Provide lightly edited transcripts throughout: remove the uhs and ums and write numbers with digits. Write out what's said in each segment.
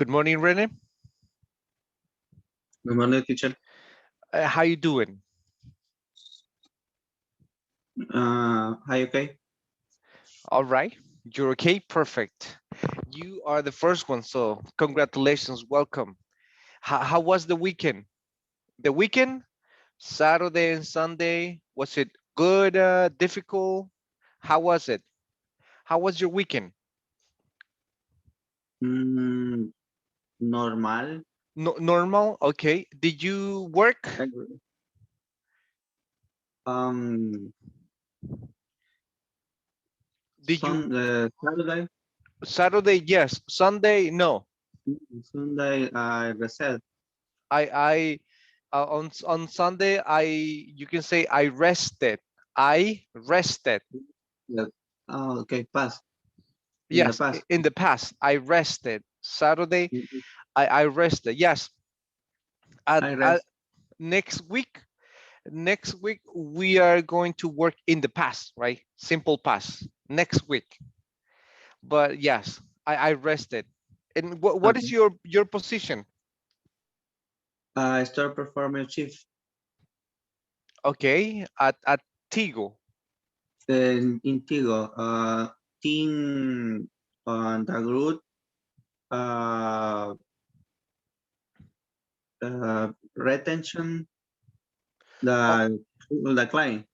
Good morning, Rene. Good morning, teacher. How you doing? Hi, okay. All right. You're okay? Perfect. You are the first one, so congratulations. Welcome. How was the weekend? The weekend, Saturday and Sunday, was it good, difficult? How was it? How was your weekend? Mm, Normal. No, normal? Okay. Did you work? Um, Did you Saturday, Saturday? Yes. Sunday? No. Sunday, I reset. I on Sunday you can say I rested. I rested. Yes. Oh, okay, pass. In the Yes, past. in the past I rested. Saturday Mhm. I rested. Yes. I At rest. next week we are going to work in the past, right? Simple past. Next week. But yes, I rested. And what is Okay. your position? I start performing shift Okay, at Tigo. in Tigo. Team on the group. Uh, Retention. Oh, The client.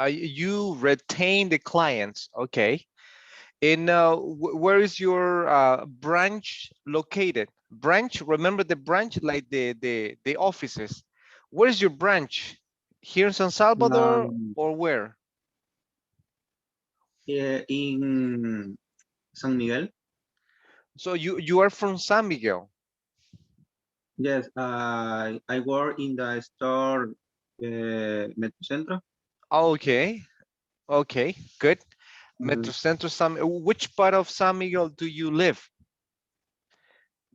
you retain the clients. Okay. And where is your branch located? Branch, remember the branch, like the offices. Where is your branch? Here in San Salvador Um, or where? in San Miguel. So you are from San Miguel. Yes, I work in the store, Metrocentro. Okay, okay, good. Mhm. Metro Centro San. Which part of San Miguel do you live?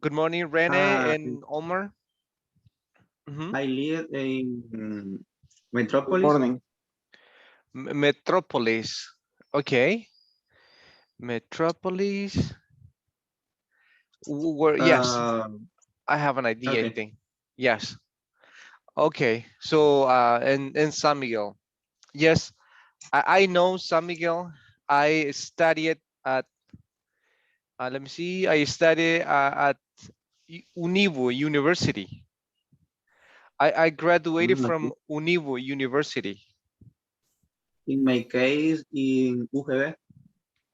Good morning, Rene Uh, and Omar. Mhm. I live in Good Metropolis. morning. Metropolis. Okay, Metropolis. Where? Yes, Uh, I have an idea, I okay. think. Yes. Okay. So in San Miguel. Yes, I know San Miguel. I studied at let me see. I studied at Univo University. I graduated from Okay. Univo University. In my case, in UGB,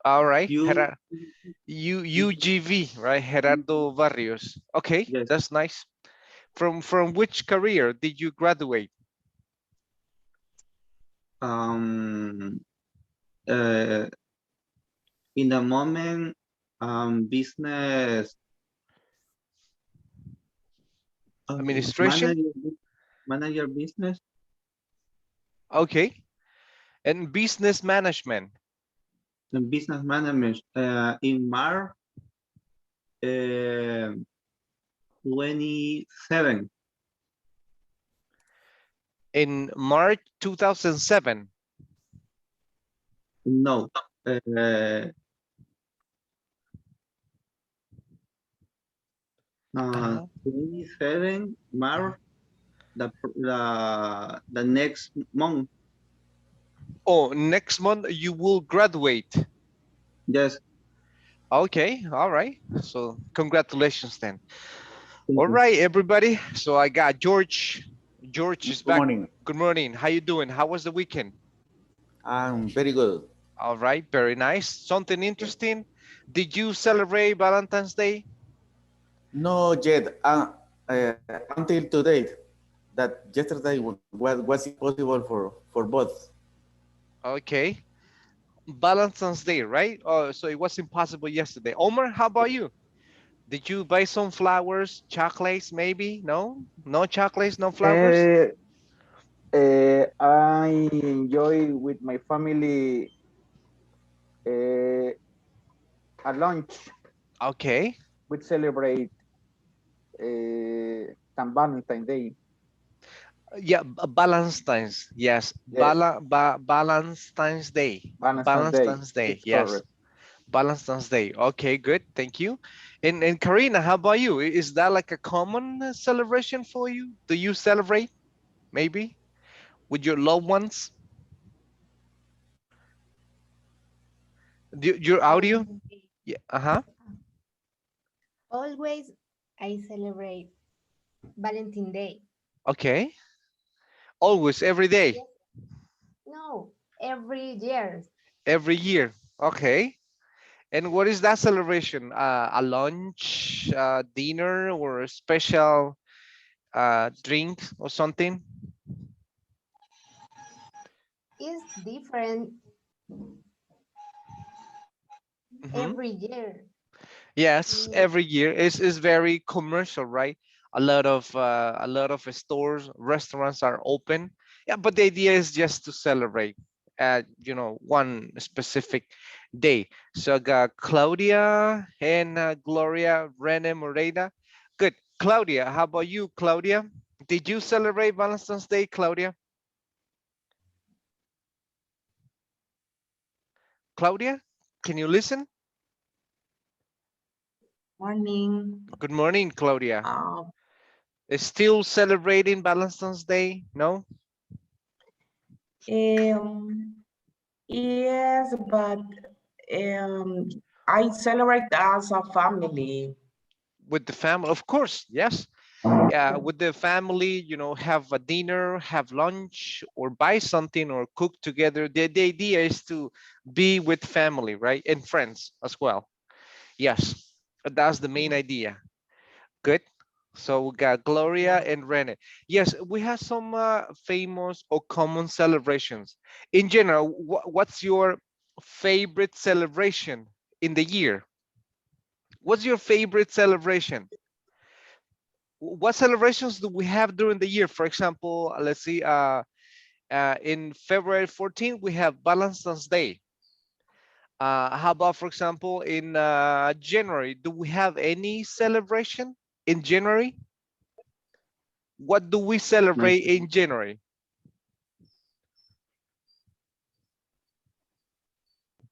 All right. you, UGV, right? Gerardo Barrios. Okay, yes, that's nice. From which career did you graduate? um, uh, in the moment, business Administration. manager, manager business, Okay. And business management. and business management, in March, uh, 27. In March 2007. No, 27 March, the next month. Oh, next month you will graduate. Yes, Okay, all right. So congratulations then. thank All you. right, everybody. So I got George. George is Good back. morning. Good morning. How you doing? How was the weekend? I'm very good. All right, very nice. Something interesting. Did you celebrate Valentine's Day? No yet. Until today, that yesterday was impossible for both. Okay. Valentine's Day, right? Oh, so it was impossible yesterday. Omar, how about you? Did you buy some flowers, chocolates, maybe? No? No chocolates, no flowers? Uh, I enjoy with my family uh, a lunch. Okay. We celebrate San Valentine's Day. Yeah, Valentine's. Yes. Yes, Valentine's Day. Valentine's Day. Valentine's Day. It's Yes. correct. Valentine's Day. Okay, good. Thank you. And Karina, how about you? Is that like a common celebration for you? Do you celebrate maybe with your loved ones? Your audio? Always, Yeah. Uh-huh. always I celebrate Valentine Day. Okay. Always, every day, Yes, no, every year. every year. Okay. And what is that celebration? A lunch, dinner, or a special drink or something? Is different Hmm. every year. Yes, Mm, every year is very commercial, right? A lot of stores, restaurants are open. Yeah, but the idea is just to celebrate at one specific day. So I got Claudia and Gloria, Rene, Moreira. Good. Claudia, how about you, Claudia? Did you celebrate Valentine's Day, Claudia? Claudia, can you listen? Morning. Good morning, Claudia. Uh, Is still celebrating Valentine's Day? No? um, yes, but I celebrate as a family. With the family, of course, yes. Yeah, with the family, have a dinner, have lunch, or buy something or cook together. The idea is to be with family, right? And friends as well. Yes, that's the main idea. Good. So we got Gloria and Rene. Yes, we have some famous or common celebrations. In general, what's your favorite celebration in the year? What's your favorite celebration? What celebrations do we have during the year? For example, let's see, in February 14th, we have Valentine's Day. How about, for example, in January, do we have any celebration in January? What do we celebrate Nice. in January?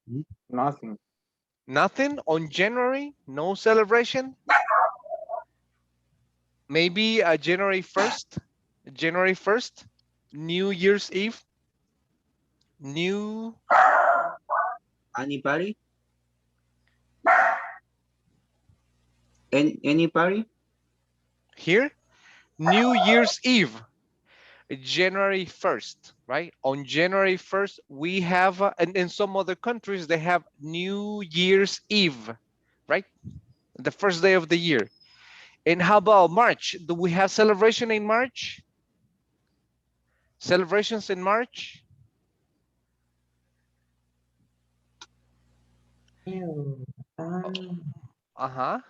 Mhm. Nothing. Nothing on January? No celebration? Maybe January 1st? January 1st? New Year's Eve? New Any party? Any party? here? New Year's Eve. January 1st, right? On January 1st, we have, and in some other countries, they have New Year's Eve, right? The first day of the year. And how about March? Do we have celebration in March? Celebrations in March? Mm, um, Uh-huh.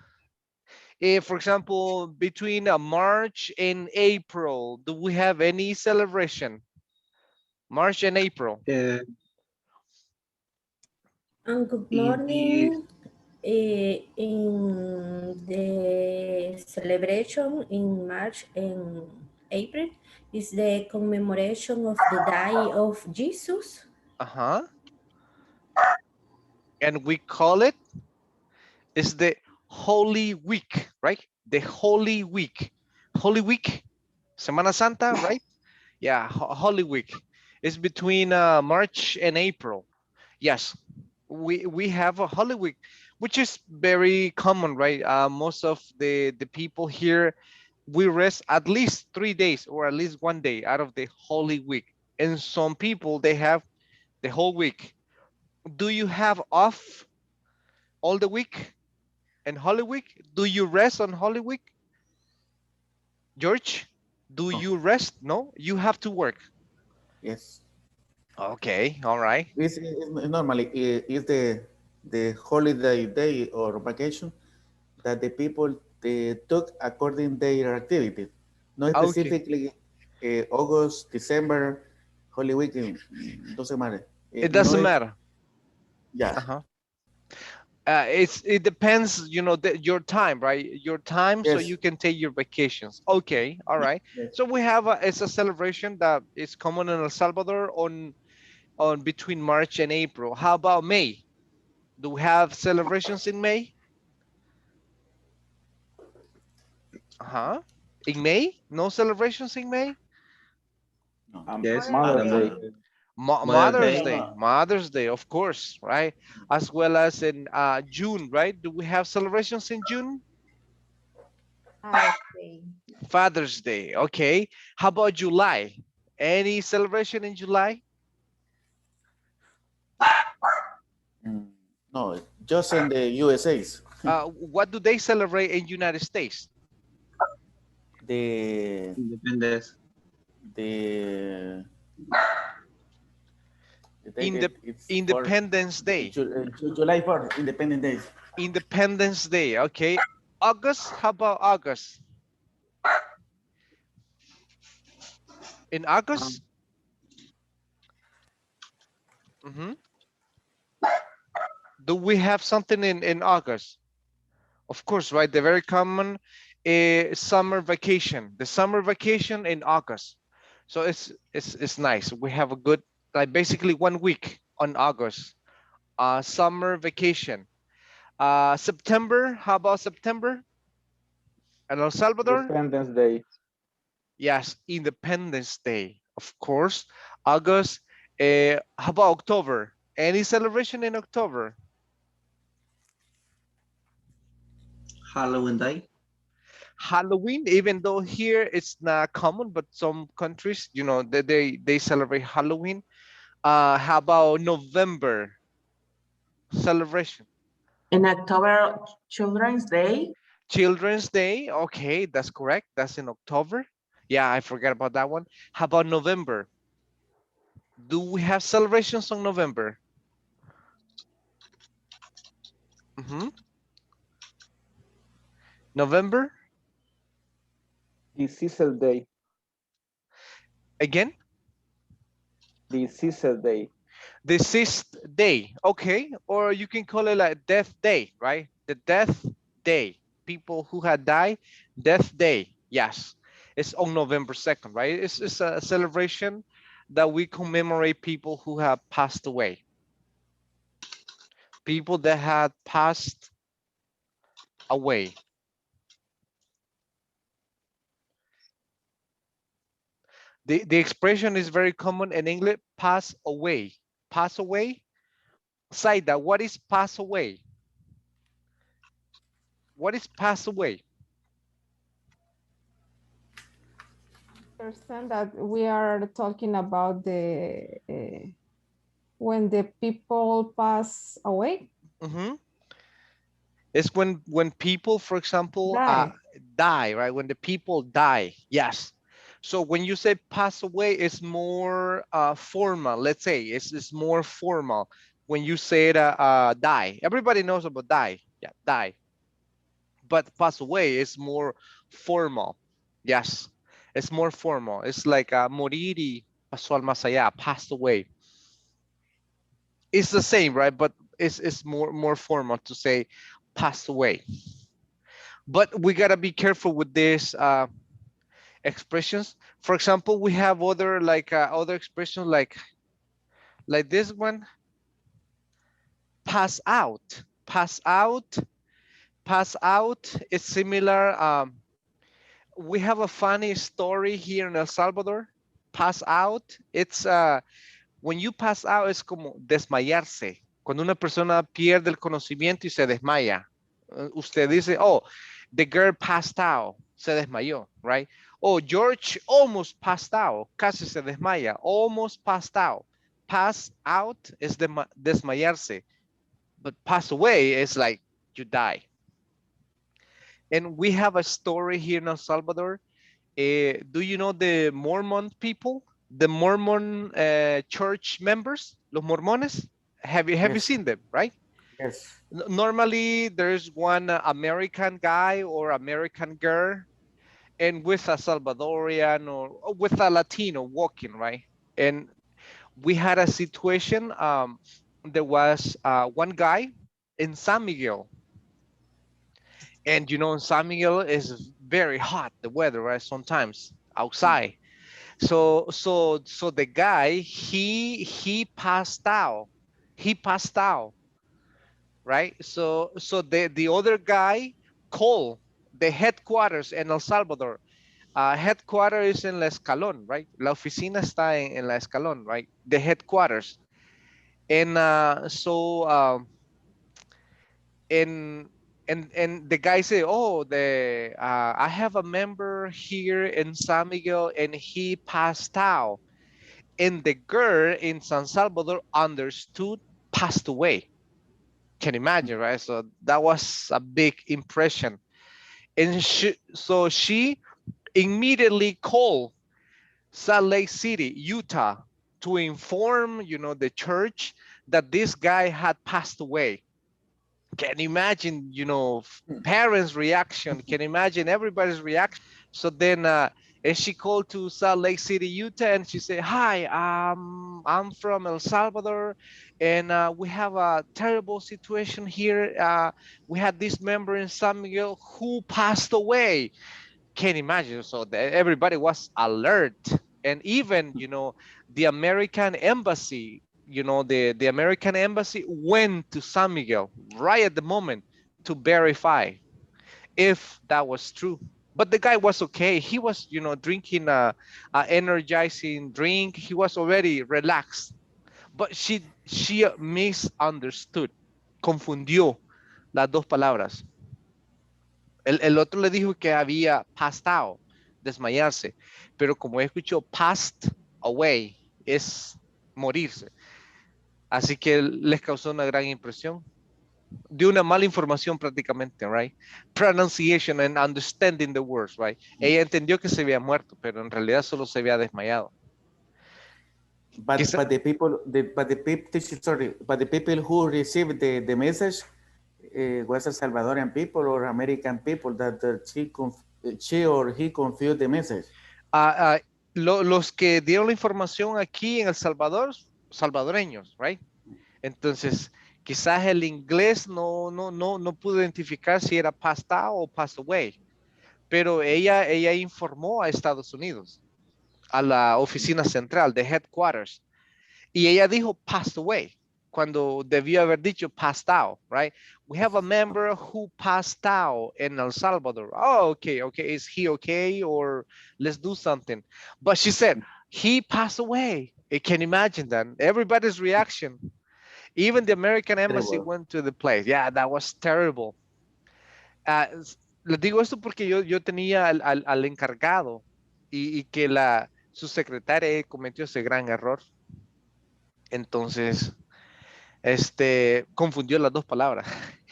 For example, between March and April, do we have any celebration? March and April. Uh, And good in the morning. In the celebration in March and April is the commemoration of the Day of Jesus. Uh-huh. And we call it is the Holy Week, right? The Holy Week. Holy Week, Semana Santa, right? Yeah, Holy Week. It's between March and April. Yes, we have a Holy Week, which is very common, right? Most of the people here, we rest at least 3 days or at least one day out of the Holy Week. And some people, they have the whole week. Do you have off all the week and Holy Week? Do you rest on Holy Week, George? Do No. you rest? No, you have to work. Yes. Okay, all right. It's normally is the holiday day or vacation that the people took according their activities. Not Okay, specifically August, December, Holy Week. Doesn't matter. it No doesn't es, matter. yeah. Uh-huh. It depends, your time, right? Your time, so Yes. you can take your vacations. Okay, all right. Yes. So we have it's a celebration that is common in El Salvador on between March and April. How about May? Do we have celebrations in May? Uh-huh. In May? No celebrations in May? No. Yes, Mother's Mother's Day. Day. Mother's Mother's Day. Day. Mother's Day, of course, right? As well as in June, right? Do we have celebrations in June? Father's Day. Father's Day. Okay. How about July? Any celebration in July? Mm, no, just in the USA's. What do they celebrate in United States? The Independence. the the day In the that it's for Independence Day. July 4th, Independence Day. Independence Day. Okay. August. How about August? In Um, August? Hmm. Do we have something in August? Of course, right? The very common summer vacation. The summer vacation in August. So it's nice. We have a good like basically 1 week on August. Summer vacation. September. How about September? And El Salvador? Independence Day. Yes, Independence Day. Of course. August. How about October? Any celebration in October? Halloween Day. Halloween, even though here it's not common, but some countries, they celebrate Halloween. How about November celebration? In October, Children's Day. Children's Day. Okay, that's correct. That's in October. Yeah, I forgot about that one. How about November? Do we have celebrations on November? Hmm. November The Cecil Day. again. The Cecil Day. Deceased day, okay, or you can call it like death day, right? The death day, people who had died, death day. Yes, it's on November 2nd, right? It's a celebration that we commemorate people who have passed away, people that had passed away. The expression is very common in English: pass away. Pass away. Saida, what is pass away? What is pass away? Understand that we are talking about the when the people pass away. Mhm. It's when people, for example, Die. die, right? When the people die, yes. So when you say pass away, it's more formal. Let's say it's more formal when you say it, die. Everybody knows about die, yeah, die. But pass away is more formal. Yes, it's more formal. It's like morir y pasó al más allá, passed away. It's the same, right? But it's more formal to say passed away. But we gotta be careful with these expressions. For example, we have other like other expressions like this one, pass out, pass out, pass out. It's similar. We have a funny story here in El Salvador. Pass out. It's when you pass out, es como desmayarse. Cuando una persona pierde el conocimiento y se desmaya. Usted dice, oh, the girl passed out, se desmayó, right? Oh, George almost passed out, casi se desmaya, almost passed out. Pass out es desmayarse, but pass away is like you die. And we have a story here in El Salvador. Do you know the Mormon people? The Mormon church members, los mormones? Have you Yes, seen them, right? yes, Normally, there's one American guy or American girl, and with a Salvadorian or with a Latino walking, right? And we had a situation. There was one guy in San Miguel, and in San Miguel is very hot, the weather, right? Sometimes outside. So the guy he passed out. He passed out right? So the other guy called the headquarters in El Salvador. Headquarters is en La Escalón, right? La oficina está en La Escalón, right? The headquarters. And and and the guy said, oh, the I have a member here in San Miguel and he passed out. And the girl in San Salvador understood, passed away. Can you imagine, right? So that was a big impression. And she immediately called Salt Lake City, Utah, to inform, the church that this guy had passed away. Can you imagine, parents' reaction? Can you imagine everybody's reaction? So then, and she called to Salt Lake City, Utah, and she said, "Hi, I'm from El Salvador, and we have a terrible situation here. We had this member in San Miguel who passed away." Can imagine. So everybody was alert, and even the American embassy, the American embassy went to San Miguel right at the moment to verify if that was true. But the guy was okay. He was drinking a energizing drink. He was already relaxed, but she misunderstood, confundió las dos palabras. El otro le dijo que había passed out, desmayarse, pero como escuchó passed away, es morirse. Así que les causó una gran impresión. De una mala información prácticamente, right? Pronunciation and understanding the words, right? Ella entendió que se había muerto, pero en realidad solo se había desmayado. But the people, but the people who received the message was a Salvadorian people or American people that she or he confused the message. Los que dieron la información aquí en El Salvador, salvadoreños, right? Entonces, quizás el inglés no pudo identificar si era passed out o passed away, pero ella informó a Estados Unidos, a la oficina central de headquarters, y ella dijo passed away cuando debió haber dicho passed out, right? We have a member who passed out in El Salvador. Oh, okay. Is he okay? Or let's do something. But she said, he passed away. You can imagine that. Everybody's reaction. Even the American embassy Terrible. went to the place. Yeah, that was terrible. Les digo esto porque yo tenía al encargado y que su secretaria cometió ese gran error. Entonces, confundió las dos palabras.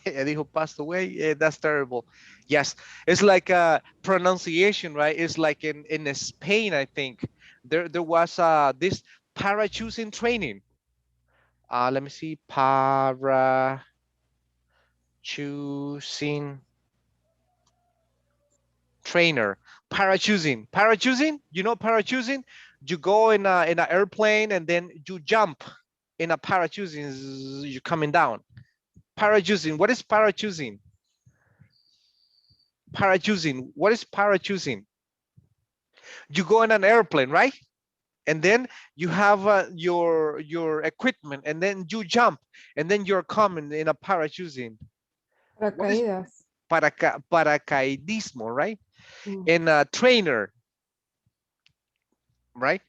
Ella dijo passed away. That's terrible. Yes, it's like a pronunciation, right? It's like in Spain, I think there was this parachuting training. Let me see, parachuting trainer. Parachuting. You know parachuting? You go in an airplane and then you jump in a parachuting. You're coming down. Parachuting. What is parachuting? Parachuting. What is parachuting? You go in an airplane, right? And then you have your equipment, and then you jump, and then you're coming in a parachuting. What is Paracaídas. paracaidismo, right? And a trainer, right?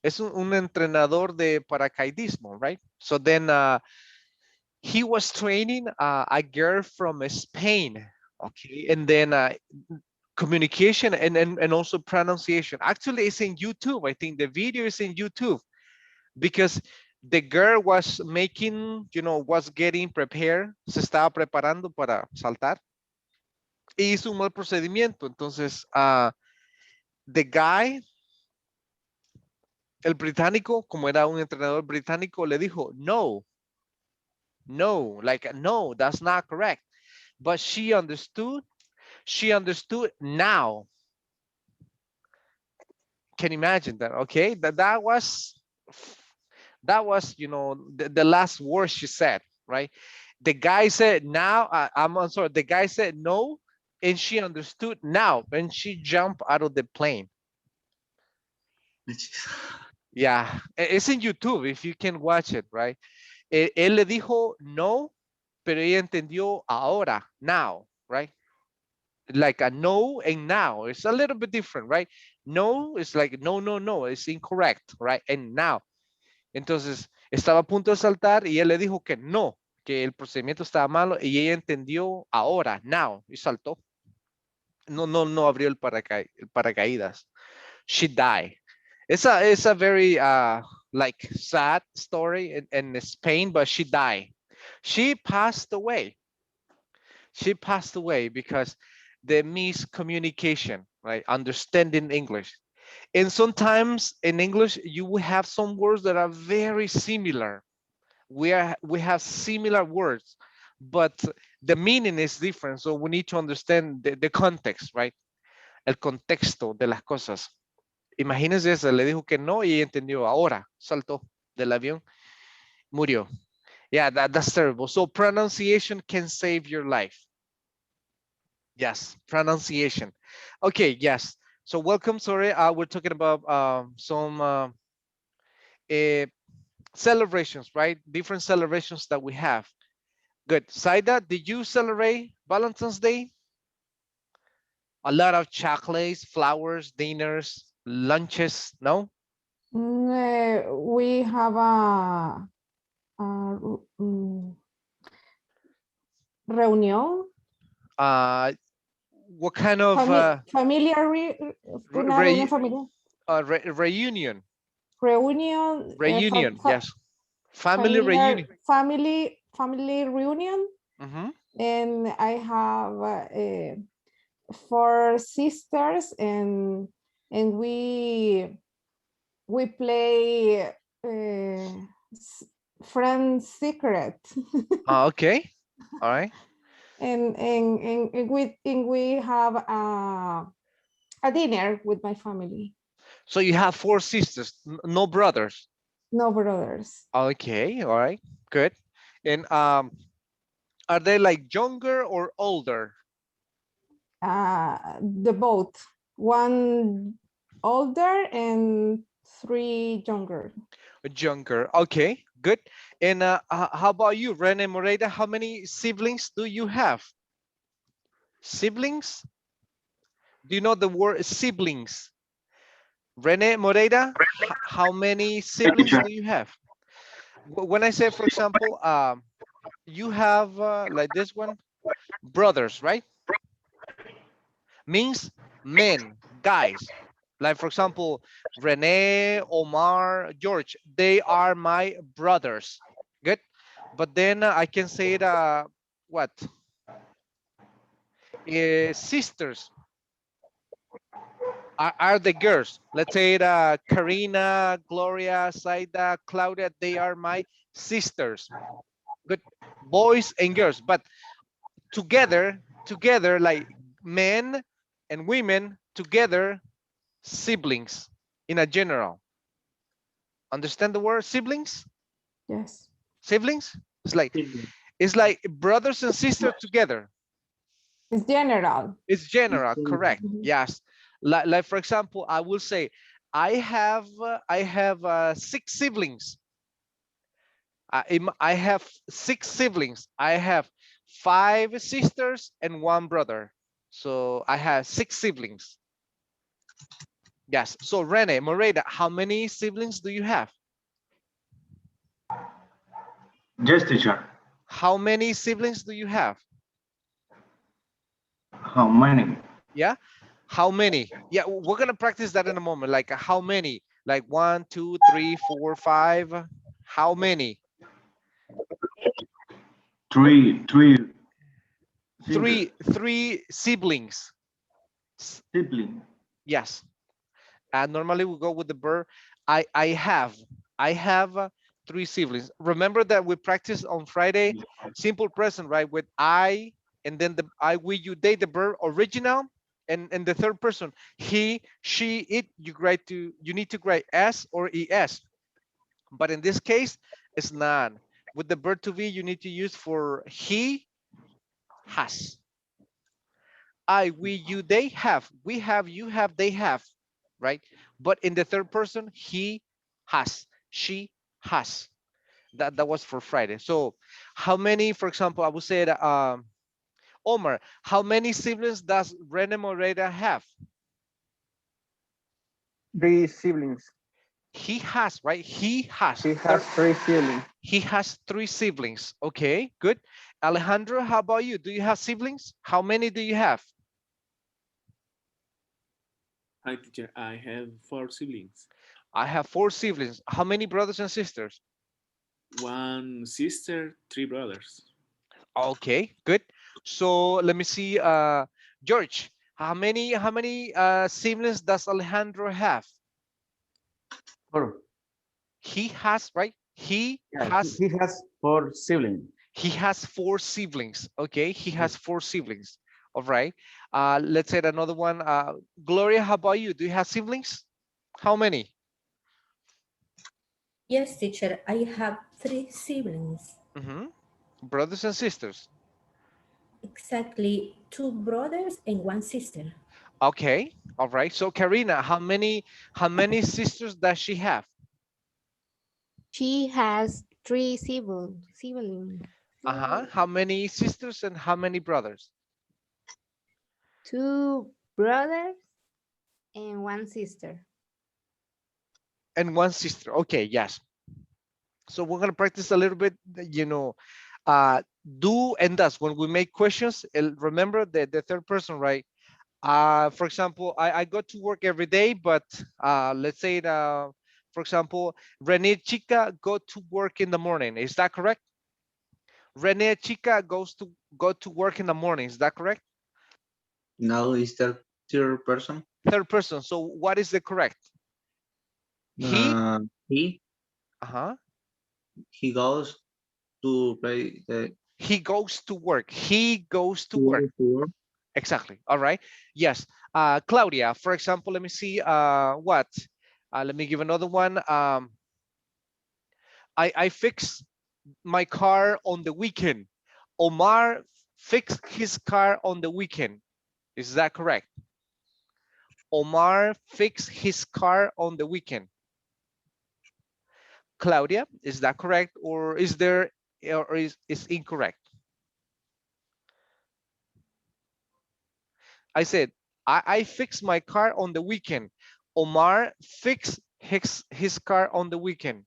Es un entrenador de paracaidismo, right? So then he was training a girl from Spain, okay? And then communication and also pronunciation. Actually, it's in YouTube. I think the video is in YouTube because the girl was making, was getting prepared, se estaba preparando para saltar y hizo un mal procedimiento. Entonces, the guy, el británico, como era un entrenador británico, le dijo, no, that's not correct. But she understood now. Can you imagine that? Okay, that was, the last word she said, right? The guy said now, I'm sorry, the guy said no, and she understood now, and she jumped out of the plane. Yeah, it's in YouTube if you can watch it, right? Él le dijo no, pero ella entendió ahora, now, right? Like a no and now. It's a little bit different, right? No is like no, no, no, it's incorrect, right? And now. Entonces, estaba a punto de saltar y él le dijo que no, que el procedimiento estaba malo y ella entendió ahora, now, y saltó. No, no, no abrió el paracaídas. She died. It's a very like sad story in Spain, but she died. She passed away. She passed away because the miscommunication, right? Understanding English. And sometimes in English, you will have some words that are very similar. We have similar words, but the meaning is different. So we need to understand the context, right? El contexto de las cosas. Imagínense eso, le dijo que no y ella entendió. Ahora saltó del avión, murió. Yeah, that's terrible. So pronunciation can save your life. Yes, pronunciation. Okay, yes. So welcome, sorry. We're talking about some celebrations, right? Different celebrations that we have. Good. Saida, did you celebrate Valentine's Day? A lot of chocolates, flowers, dinners, lunches, no? We have a reunión. What kind of Familiar, una reunión familiar. reunion? Reunion. Reunion, yes. Family reunion. Family reunion. And I have 4 sisters, and we play friend secret. Okay, all right. And we have a dinner with my family. So you have 4 sisters, no brothers? No brothers. Okay, all right, good. And are they like younger or older? The both. 1 older and 3 younger. Younger, okay, good. And how about you, Rene Moreira? How many siblings do you have? Siblings? Do you know the word siblings? Rene Moreira, how many siblings do you have? When I say, for example, you have like this one, brothers, right? Means men, guys. Like, for example, Rene, Omar, George, they are my brothers. Good. But then I can say it, what? Sisters are the girls. Let's say it, Karina, Gloria, Saida, Claudia, they are my sisters. Good. Boys and girls, but together, like men and women together, siblings in a general. Understand the word siblings? Yes. Siblings? It's like brothers and sisters together. It's general. It's general, correct. Yes. Like for example, I will say, I have 6 siblings. I have 6 siblings. I have 5 sisters and 1 brother. So I have 6 siblings. Yes. So Rene, Moreira, how many siblings do you have? Yes, teacher. How many siblings do you have? How many? Yeah. How many? Yeah, we're gonna practice that in a moment. Like how many? Like 1, 2, 3, 4, 5. How many? Three. Three siblings. Sibling. Yes. And normally we go with the verb. I have 3 siblings. Remember that we practiced on Friday simple present, right? With I, and then the I, we, you, they, the verb original, and the third person, he, she, it. You need to write s or es. But in this case, it's not. With the verb to be, you need to use for he has. I, we, you, they have. We have, you have, they have, right? But in the third person, he has, she has. That was for Friday. So how many, for example, I would say that, Omar, how many siblings does Rene Moreira have? 3 siblings. He has, right? He has. He has 3 siblings. He has 3 siblings. Okay, good. Alejandro, how about you? Do you have siblings? How many do you have? Hi, teacher. I have 4 siblings. I have 4 siblings. How many brothers and sisters? 1 sister, 3 brothers. Okay, good. So let me see, George, how many siblings does Alejandro have? 4. He has, right? He Yeah, has he has 4 siblings. He has 4 siblings. Okay, he has 4 siblings. All right. Let's say another one. Gloria, how about you? Do you have siblings? How many? Yes, teacher. I have 3 siblings. Brothers and sisters. Exactly, 2 brothers and 1 sister. Okay. All right. So Karina, how many sisters does she have? She has 3 siblings. How many sisters and how many brothers? 2 brothers and 1 sister. And 1 sister. Okay, yes. So we're gonna practice a little bit, do and does. When we make questions, remember the third person, right? For example, I go to work every day, but let's say, for example, Rene Chica go to work in the morning. Is that correct? Rene Chica go to work in the morning. Is that correct? No, it's the third person. Third person. So what is the correct? He. He Uh-huh. he goes to play the He goes to work. He goes to work. work. Exactly. All right. Yes. Claudia, for example, let me see what. Let me give another one. I fix my car on the weekend. Omar fixed his car on the weekend. Is that correct? Omar fixed his car on the weekend. Claudia, is that correct, or is there, or is incorrect? I said I fixed my car on the weekend. Omar fixed his car on the weekend.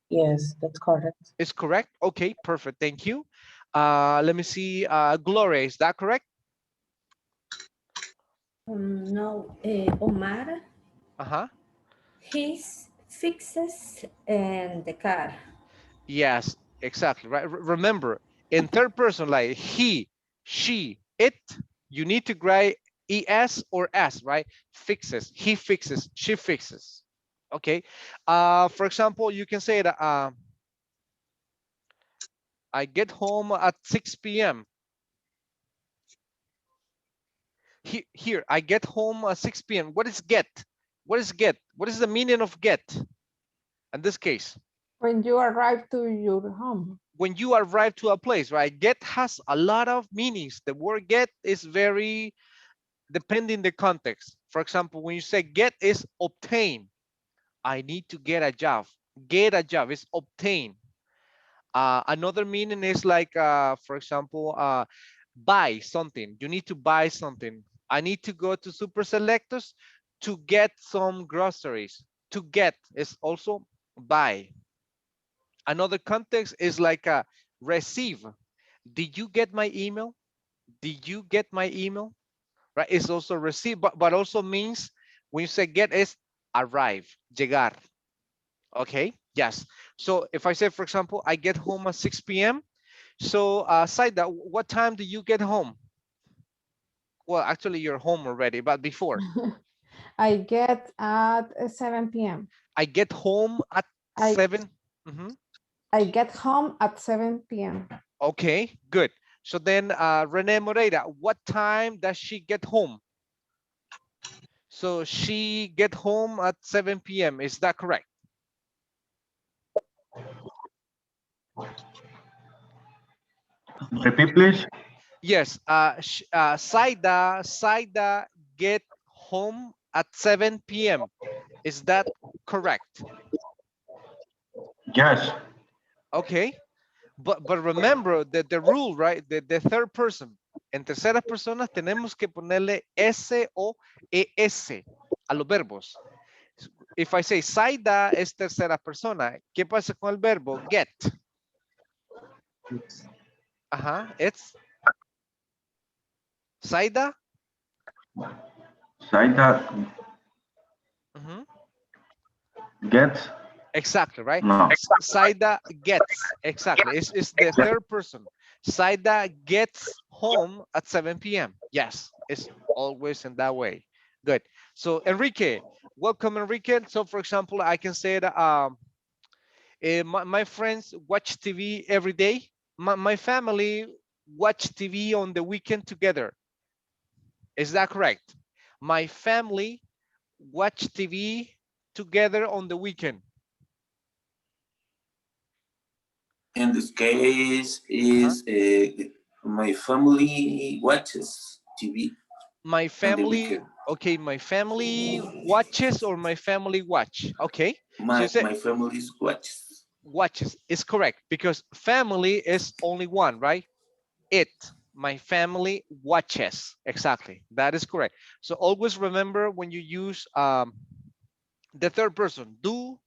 Yes, that's correct. Is correct? Okay, perfect. Thank you. Let me see. Gloria, is that correct? No, Omar, he fixes the car. Yes, exactly. Right. Remember, in third person, like he, she, it, you need to write es or s, right? Fixes. He fixes. She fixes. Okay. For example, you can say that I get home at 6 p.m. Here, I get home at 6 p.m. What is get? What is get? What is the meaning of get in this case? When you arrive to your home. When you arrive to a place, right? Get has a lot of meanings. The word get is very depending the context. For example, when you say get is obtain. I need to get a job. Get a job is obtain. Another meaning is like, for example, buy something. You need to buy something. I need to go to Super Selectos to get some groceries. To get is also buy. Another context is like a receive. Did you get my email? Did you get my email? Right? It's also receive, but also means when you say get is arrive, llegar. Okay, yes. So if I say, for example, I get home at 6 p.m. So Saida, what time do you get home? Well, actually you're home already, but before. I get at 7 p.m. I get home at 7. I get home at 7 p.m. Okay, good. So then Rene Moreira, what time does she get home? So she get home at 7 p.m. Is that correct? Repeat, please. Yes. Saida get home at 7 p.m. Is that correct? Yes. Okay. But remember that the rule, right? The third person. En terceras personas tenemos que ponerle S o ES a los verbos. If I say Saida es tercera persona, ¿qué pasa con el verbo get? It's Ajá, it's Saida. Saida Ujú. gets. Exactly, right? No. Saida gets, exactly. It's the third person. Saida gets home at 7 p.m. Yes, it's always in that way. Good. So Enrique, welcome Enrique. So for example, I can say that my friends watch TV every day. My family watch TV on the weekend together. Is that correct? My family watch TV together on the weekend. In this case, Uh-huh. is my family watches TV My on the family, weekend. okay, my family watches or my family watch. Okay, so you say My family's watches. watches is correct because family is only one, right? It, my family watches. Exactly, that is correct. So always remember when you use the third person, do.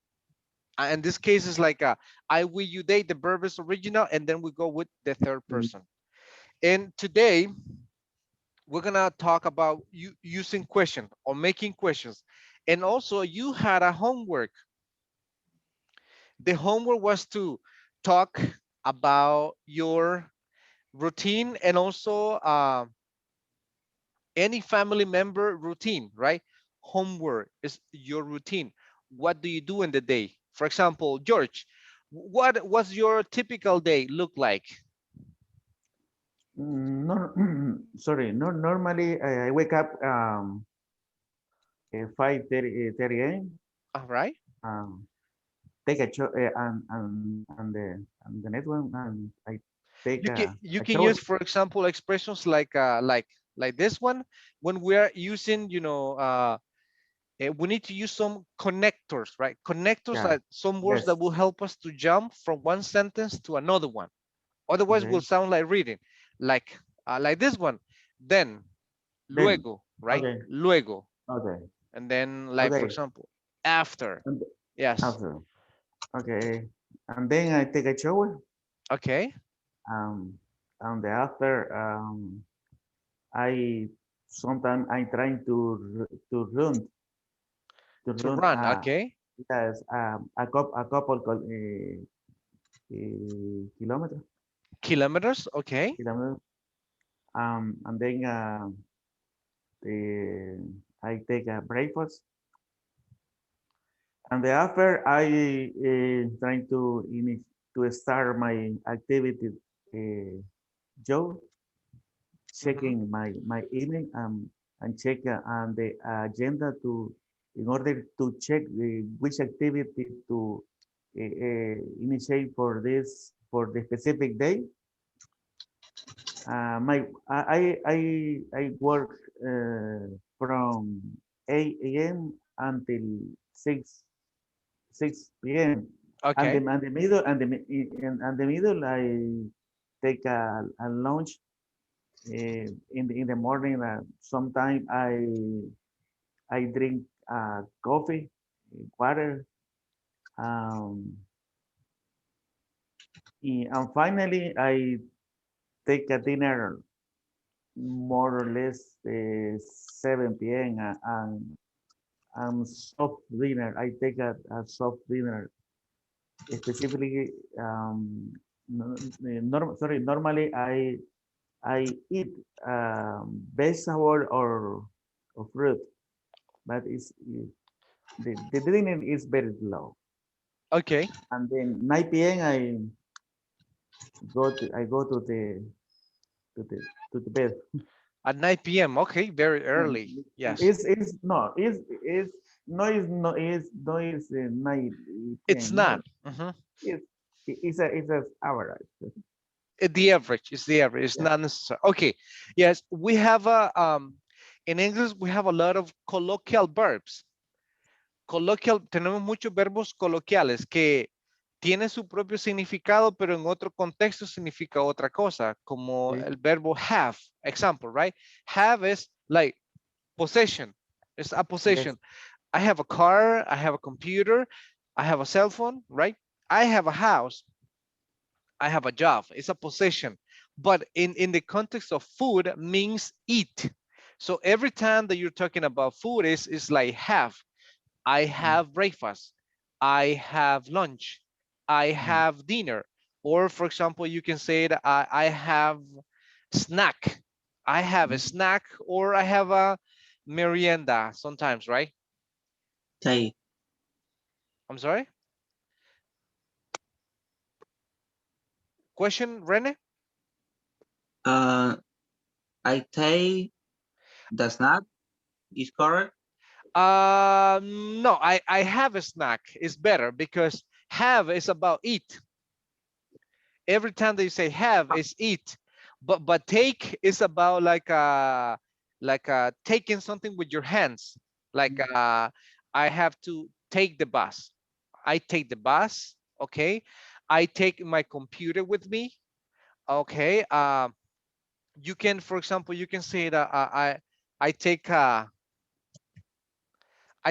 In this case, is like I, we, you, they. The verb is original, and then we go with the third person. And today we're gonna talk about using questions or making questions. And also you had a homework. The homework was to talk about your routine and also any family member routine, right? Homework is your routine. What do you do in the day? For example, George, what was your typical day look like? No, sorry. No, normally I wake up 5:30 a.m. All right. Take a shower and the next one and I take You a can shower. use, for example, expressions like this one when we are using, we need to use some connectors, right? Connectors Yeah. are some words that Yes. will help us to jump from one sentence to another one. Otherwise, will Okay. sound like reading, like this one. Then, Then. luego, right? Okay. Luego, Okay. and then, like for Okay. example, after. And Yes. after. Okay. And then I take a shower. Okay. Um, and the after I sometimes I trying to run To run. Okay. yes a couple kilometers Kilometers. Okay. kilometers and then the, I take a breakfast and the after I trying to start my activity job Mhm. checking my email and check on the agenda to in order to check which activity to initiate for this for the specific day. My I work from 8 a.m. until 6 6 p.m. Okay. And the middle and the middle I take a lunch in the morning. Sometimes I drink coffee, water, um, and finally I take a dinner more or less 7 p.m. And soft dinner. I take a soft dinner, specifically. Sorry, normally I eat vegetable or fruit, but the dinner is very low. Okay. And then 9 p.m. I go to the to the bed. At 9 p.m. Okay. Very Um, early. Yes. it's no it's no is no is no is 9 It's p.m. No, not. Mhm. it's it's a average. The average is the average. It's Yeah. not necessary. Okay. Yes, we have a in English we have a lot of colloquial verbs. Tenemos muchos verbos coloquiales que tiene su propio significado, pero en otro contexto significa otra cosa, como Okay. el verbo have, example, right? Have is like possession, it's a Yes. possession. I have a car, I have a computer, I have a cell phone, right? I have a house, I have a job, it's a possession. But in the context of food means eat. So every time that you're talking about food is like have. I have breakfast. I have lunch. I have dinner. Or for example, you can say that I have snack. I have a snack or I have a merienda sometimes, right? Take. I'm sorry. Question, Rene? Uh, I take the snack. Is correct. No, I have a snack. It's better because have is about eat. Every time that you say have is eat, but take is about like taking something with your hands. Like I have to take the bus. I take the bus. Okay. I take my computer with me. Okay. You can, for example, you can say that I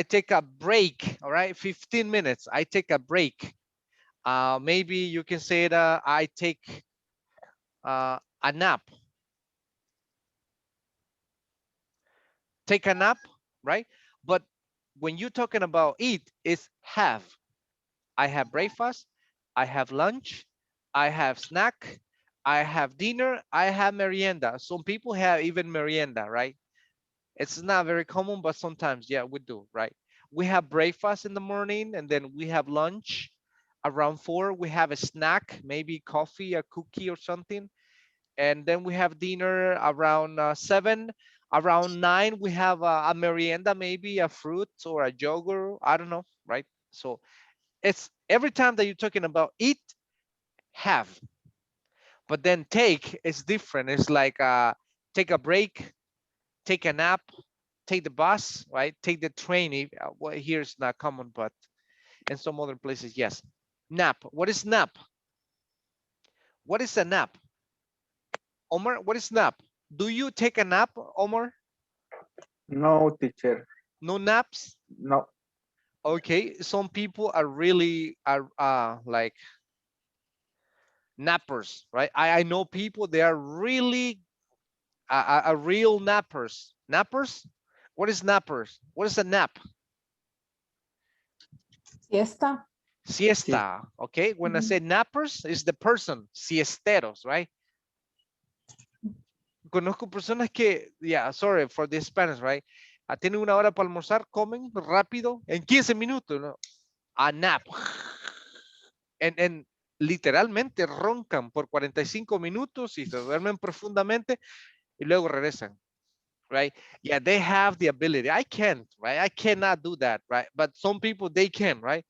take a break. All right, 15 minutes. I take a break. Maybe you can say that I take a nap. Take a nap, right? But when you're talking about eat, it's have. I have breakfast, I have lunch, I have snack, I have dinner, I have merienda. Some people have even merienda, right? It's not very common, but sometimes, yeah, we do, right? We have breakfast in the morning and then we have lunch around 4. We have a snack, maybe coffee, a cookie or something, and then we have dinner around 7. Around 9 we have a merienda, maybe a fruit or a yogurt, I don't know, right? So it's every time that you're talking about eat, have. But then take is different. It's like take a break, take a nap, take the bus, right? Take the train. Well, here it's not common, but in some other places, yes. Nap. What is nap? What is a nap? Omar, what is nap? Do you take a nap, Omar? No, teacher. No naps? No. Okay, some people are really like nappers, right? I know people, they are really real nappers. Nappers? What is nappers? What is a nap? Siesta. Siesta. Okay, when I Mhm. say nappers, is the person, siesteros, right? Conozco personas que, yeah, sorry for the Spanish, right? Tienen una hora para almorzar, comen rápido en 15 minutos, ¿no? A nap. En literalmente roncan por 45 minutos y se duermen profundamente y luego regresan, right? Yeah, they have the ability. I can't, right? I cannot do that, right? But some people, they can, right?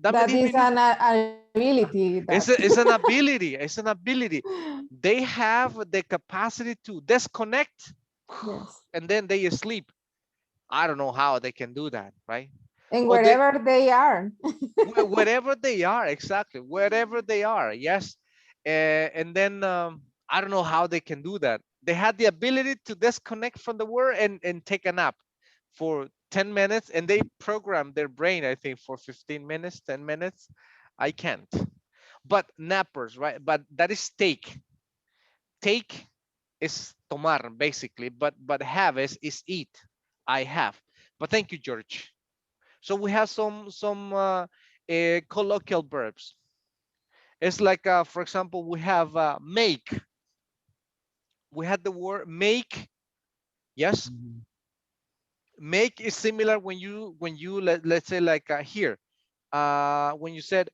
Dame That 10 is an minutos. ability. That. It's an ability. It's an ability. They have the capacity to disconnect Yes. and then they sleep. I don't know how they can do that, right? And Or they, wherever they are. wherever they are, exactly, wherever they are, yes. And then I don't know how they can do that. They had the ability to disconnect from the world and take a nap for 10 minutes, and they program their brain, I think, for 15 minutes, 10 minutes. I can't. But nappers, right? But that is take. Take is tomar, basically, but have is eat. I have. But thank you, George. So we have some colloquial verbs. It's like, for example, we have make. We had the word make. Yes, make is similar when you let's say like here. When you said,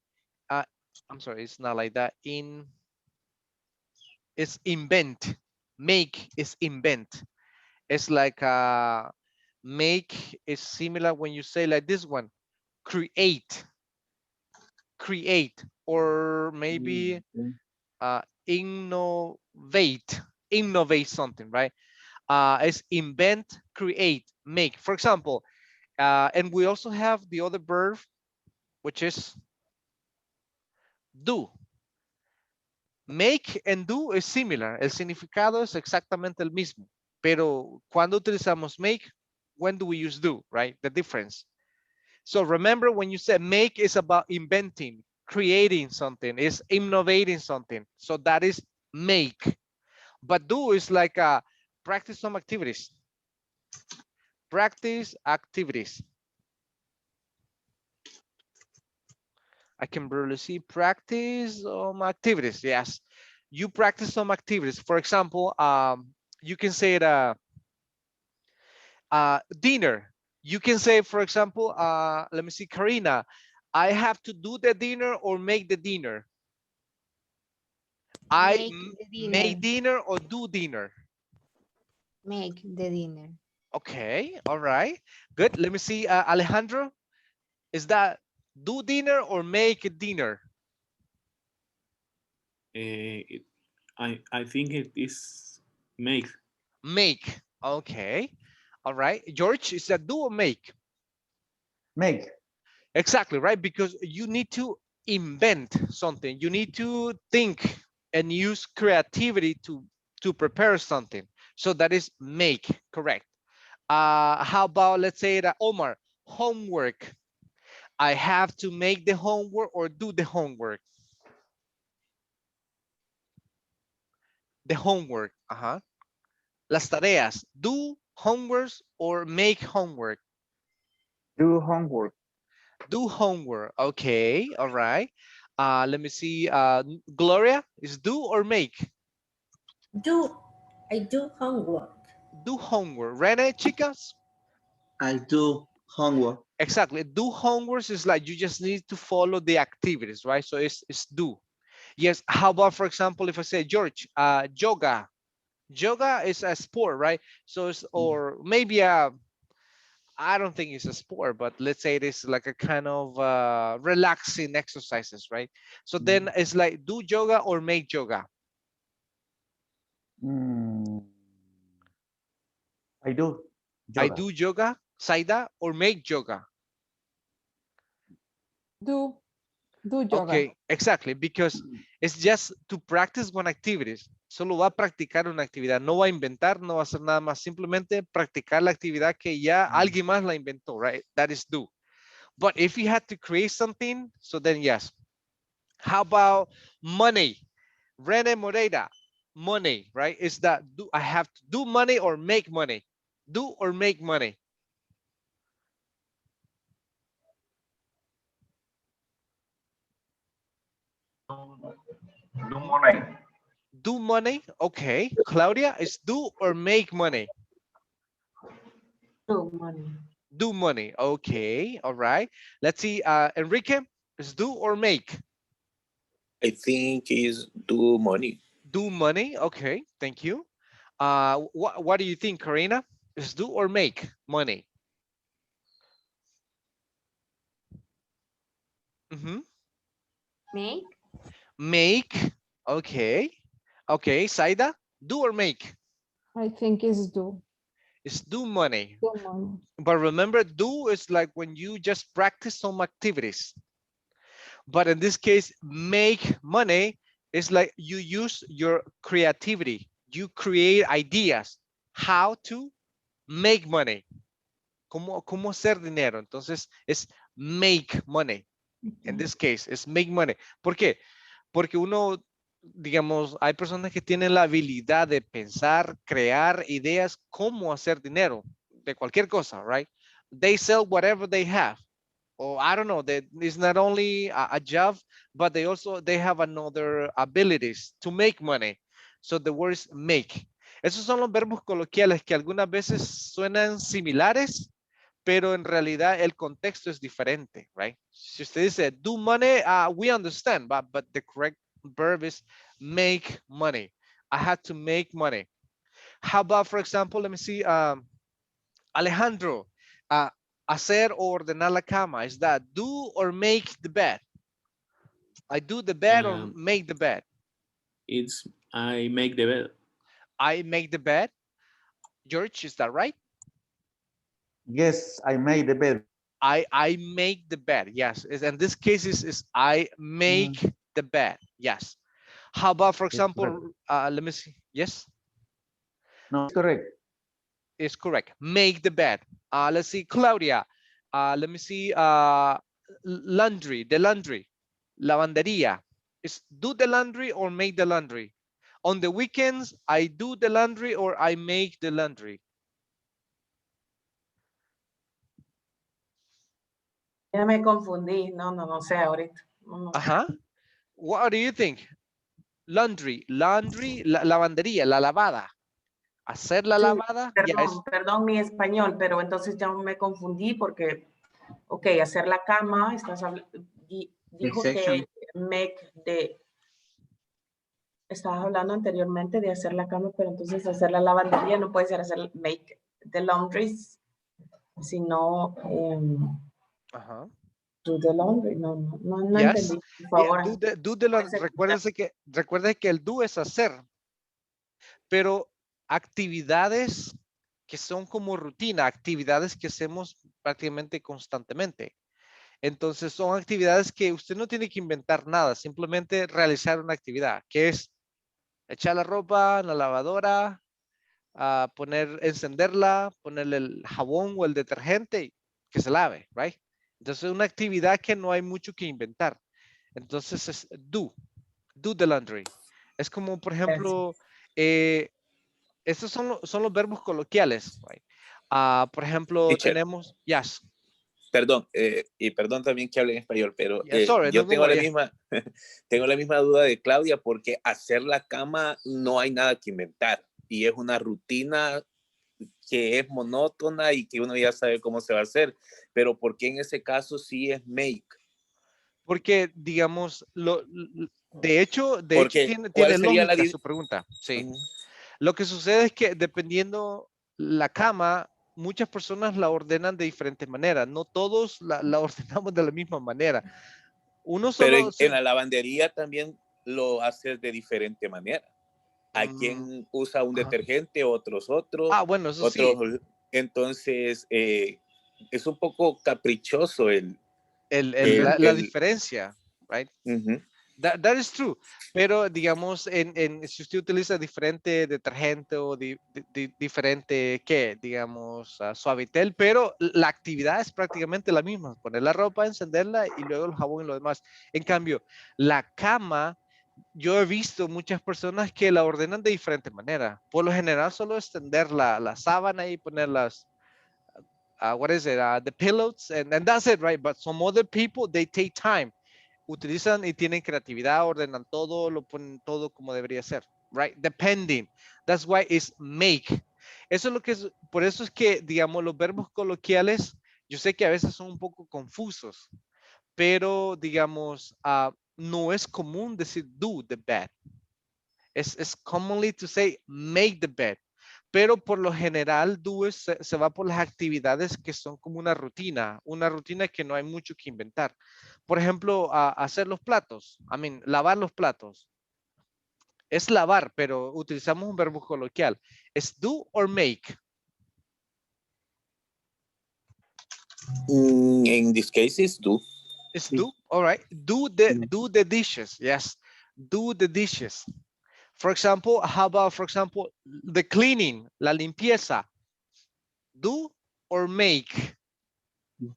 uh, I'm sorry, it's not like that. It's invent. Make is invent. It's like make is similar when you say like this one. Create, create, or maybe innovate, innovate something, right? Is invent, create, make. For example, and we also have the other verb, which is Do. Make and do es similar. El significado es exactamente el mismo. Pero cuando utilizamos make, when do we use do, right? The difference. So remember when you say make is about inventing, creating something, is innovating something. So that is make. But do is like practice some activities. Practice activities. I can barely see practice activities. Yes, you practice some activities. For example, you can say it dinner. You can say, for example, let me see, Karina, I have to do the dinner or make the dinner. I Make the make dinner. dinner or do dinner. Make the dinner. Okay, all right, good. Let me see, Alejandro, is that do dinner or make dinner? It, I think it is make. Make. Okay, all right. George, is that do or make? Make. Exactly, right? Because you need to invent something. You need to think and use creativity to prepare something. So that is make, correct. How about, let's say that Omar, homework. I have to make the homework or do the homework. The homework. Las tareas. Do homework or make homework. Do homework. Do homework. Okay, all right. Let me see. Gloria, is do or make? I do homework. Do homework. Rene, chicas? I do homework. Exactly. Do homework is like you just need to follow the activities, right? So it's do. Yes. How about, for example, if I say, George, yoga. Yoga is a sport, right? So it's, or maybe I don't think it's a sport, but let's say it is like a kind of relaxing exercises, right? So then it's like do yoga or make yoga. Mm, I do I yoga. do yoga, Saida, or make yoga. Do yoga. Okay, exactly, because it's just to practice one activities. Solo va a practicar una actividad, no va a inventar, no va a hacer nada más, simplemente practicar la actividad que ya alguien más la inventó, right? That is do. But if you had to create something, so then yes. How about money? Rene Moreira, money, right? Is that do I have to do money or make money? Do or make money? Do money. Do money, okay. Claudia, is do or make money? Do money. Do money, okay, all right. Let's see, Enrique, is do or make? I think is do money. Do money, okay, thank you. What do you think, Karina? Is do or make money? Make. Make, okay. Okay, Saida, do or make? I think it's do. It's do money. Do money. But remember, do is like when you just practice some activities. But in this case, make money is like you use your creativity. You create ideas how to make money. Cómo hacer dinero. Entonces, es make money. In this case, es make money. ¿Por qué? Porque uno, digamos, hay personas que tienen la habilidad de pensar, crear ideas, cómo hacer dinero de cualquier cosa, right? They sell whatever they have. Or I don't know, that it's not only a job, but they have another abilities to make money. So the word is make. Esos son los verbos coloquiales que algunas veces suenan similares, pero en realidad el contexto es diferente, right? Si usted dice do money, we understand, but the correct verb is make money. I had to make money. How about, for example, let me see, Alejandro, hacer o ordenar la cama, is that do or make the bed? I do the bed or Um, make the bed? it's I make the bed. I make the bed. George, is that right? Yes, I made the bed. I make the bed. Yes. In this case is I make the bed. Yes. How about, for It's example, let me see. Yes, No, it's correct. it's correct. Make the bed. Let's see, Claudia. Let me see. Laundry, the laundry. Lavandería. Is do the laundry or make the laundry? On the weekends, I do the laundry or I make the laundry. Ya me confundí. No sé ahorita. No. Uh-huh. What do you think? Laundry, lavandería, la lavada. Hacer la Sí, lavada, ya es. perdón mi español, pero entonces ya me confundí porque, ok, hacer la cama, dijo section. que estabas hablando anteriormente de hacer la cama, pero entonces hacer la lavandería no puede ser hacer make the laundry, sino Ajá. do the laundry. No Yes. entendí, por Yeah, favor. recuérdese que el do es hacer, pero actividades que son como rutina, actividades que hacemos prácticamente constantemente. Entonces son actividades que usted no tiene que inventar nada, simplemente realizar una actividad, que es echar la ropa en la lavadora, encenderla, ponerle el jabón o el detergente y que se lave, right? Entonces es una actividad que no hay mucho que inventar. Entonces es do the laundry. Es como, por ejemplo, estos son los verbos coloquiales, right? Por ejemplo, Teacher, tenemos, yes, perdón, y perdón también que hable en español, pero yeah, sorry, no, yo don't tengo la worry, yeah. misma, tengo la misma duda de Claudia porque hacer la cama no hay nada que inventar y es una rutina que es monótona y que uno ya sabe cómo se va a hacer, pero ¿por qué en ese caso sí es make? Porque, digamos, de hecho Porque, ¿cuál tiene sería la lógica su diferencia? pregunta, sí. Lo que sucede es que dependiendo la cama, muchas personas la ordenan de diferentes maneras. No todos la ordenamos de la misma manera. Uno Pero solo... en la lavandería también lo haces de diferente manera. Hay quien usa un Ajá. detergente, otros. Bueno, eso sí. Entonces, es un poco caprichoso La diferencia, right? That is true. Pero digamos, si usted utiliza diferente detergente o diferente, ¿qué? Digamos, Suavitel, pero la actividad es prácticamente la misma. Poner la ropa, encenderla y luego el jabón y lo demás. En cambio, la cama, yo he visto muchas personas que la ordenan de diferente manera. Por lo general, solo extender la sábana y poner what is it? The pillows, and that's it, right? But some other people, they take time. Utilizan y tienen creatividad, ordenan todo, lo ponen todo como debería ser, right? Depending. That's why it's make. Eso es lo que es, por eso es que, digamos, los verbos coloquiales, yo sé que a veces son un poco confusos, pero, digamos, no es común decir do the bed. Es commonly to say make the bed. Pero por lo general, do se va por las actividades que son como una rutina que no hay mucho que inventar. Por ejemplo, hacer los platos, lavar los platos. Es lavar, pero utilizamos un verbo coloquial. ¿Es do or make? In this case, it's do. It's do, all right. Do the dishes, yes. Do the dishes. For example, how about, for example, the cleaning, la limpieza? Do or make?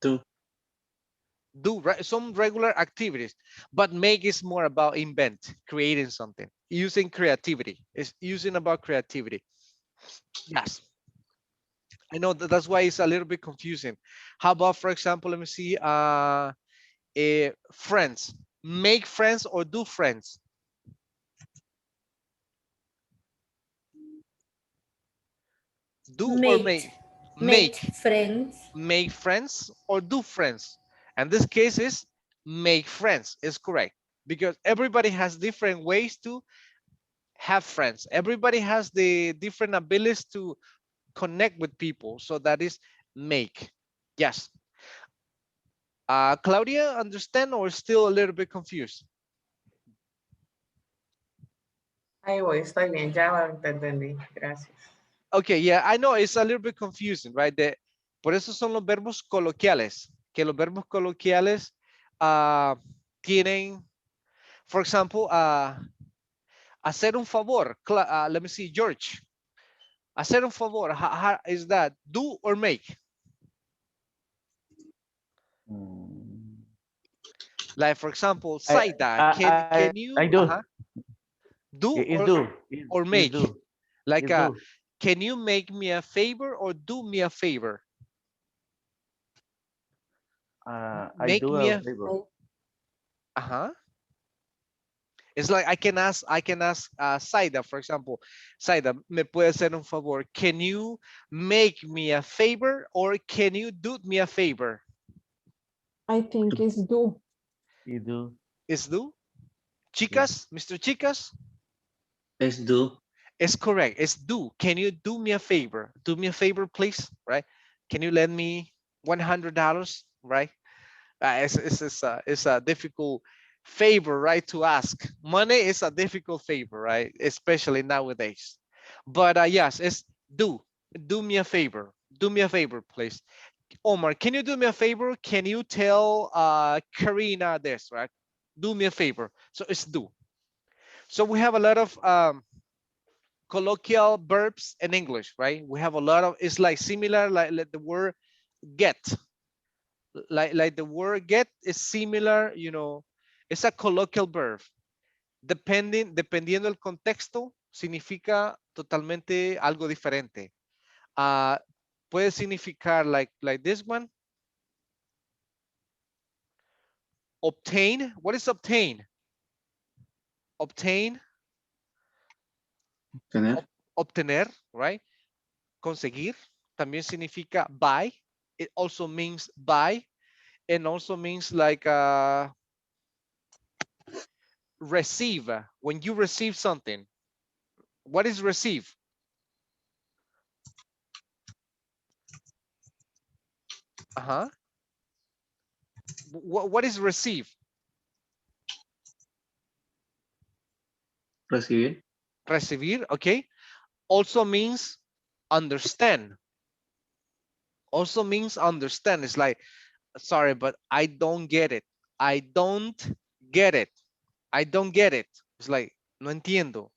Do, right? Some regular activities, but make is more about invent, creating something, using creativity. It's using about creativity. Yes. I know that's why it's a little bit confusing. How about, for example, let me see, friends. Make friends or do friends? Do or make? Make friends. Make friends or do friends? And this case is make friends is correct because everybody has different ways to have friends. Everybody has the different abilities to connect with people. So that is make. Yes. Claudia, understand or still a little bit confused? Ahí voy, estoy bien, ya te entendí. Gracias. Okay, yeah, I know it's a little bit confusing, right? Por eso son los verbos coloquiales, que los verbos coloquiales tienen, For example, hacer un favor. Let me see, George. Hacer un favor. How is that do or make? Mm. Like for example, I, Saida, can I you do. do It's do. or It's make? do. Like It's do. can you make me a favor or do me a favor? I Make do me a a favor. It's like I can ask Saida, for example, Saida, ¿me puede hacer un favor? Can you make me a favor or can you do me a favor? I think it's do. You do. Is do? Yeah. Chicas, Mr. Chicas? Es do. It's correct. It's do. Can you do me a favor? Do me a favor, please, right? Can you lend me $100, right? It's a difficult favor, right, to ask. Money is a difficult favor, right, especially nowadays. But yes, it's do me a favor. Do me a favor, please. Omar, can you do me a favor? Can you tell Karina this, right? Do me a favor. So it's do. So we have a lot of colloquial verbs in English, right? We have a lot of, it's like similar, like the word get. Like the word get is similar, it's a colloquial verb. Dependiendo del contexto, significa totalmente algo diferente. Puede significar like this one. Obtain. What is obtain? Obtain. Tener. Obtener, right? Conseguir. También significa buy. It also means buy, and also means like receive. When you receive something, what is receive? What is receive? Recibir. Recibir, okay. Also means understand. Also means understand. It's like, sorry, but I don't get it. I don't get it. I don't get it. It's like, no entiendo.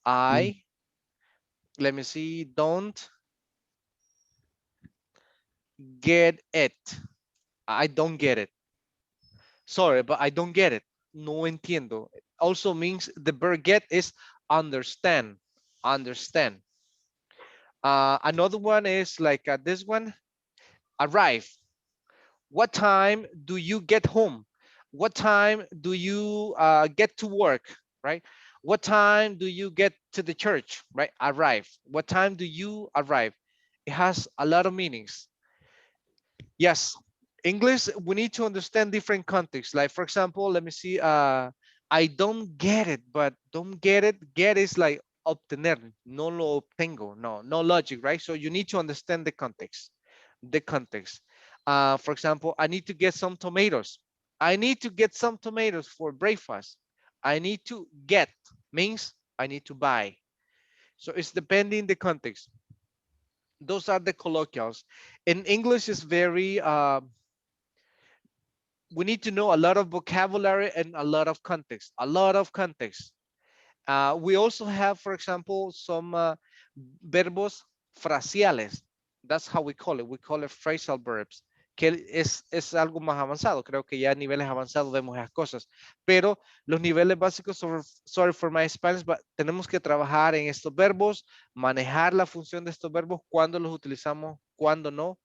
Let me see, don't get it. I don't get it. Sorry, but I don't get it. No entiendo. Also means the verb get is understand. Understand. Another one is like this one, arrive. What time do you get home? What time do you get to work, right? What time do you get to the church, right? Arrive. What time do you arrive? It has a lot of meanings. Yes, English, we need to understand different contexts. Like, for example, let me see. I don't get it, but don't get it. Get is like obtener. No lo obtengo. No, no logic, right? So you need to understand the context. The context. For example, I need to get some tomatoes. I need to get some tomatoes for breakfast. I need to get means I need to buy. So it's depending the context. Those are the colloquials. In English is very we need to know a lot of vocabulary and a lot of context, a lot of context. We also have, for example, some verbos fraciales. That's how we call it. We call it phrasal verbs, que es algo más avanzado. Creo que ya a niveles avanzados vemos esas cosas. Pero los niveles básicos, sorry for my Spanish, but tenemos que trabajar en estos verbos, manejar la función de estos verbos, cuándo los utilizamos, cuándo no,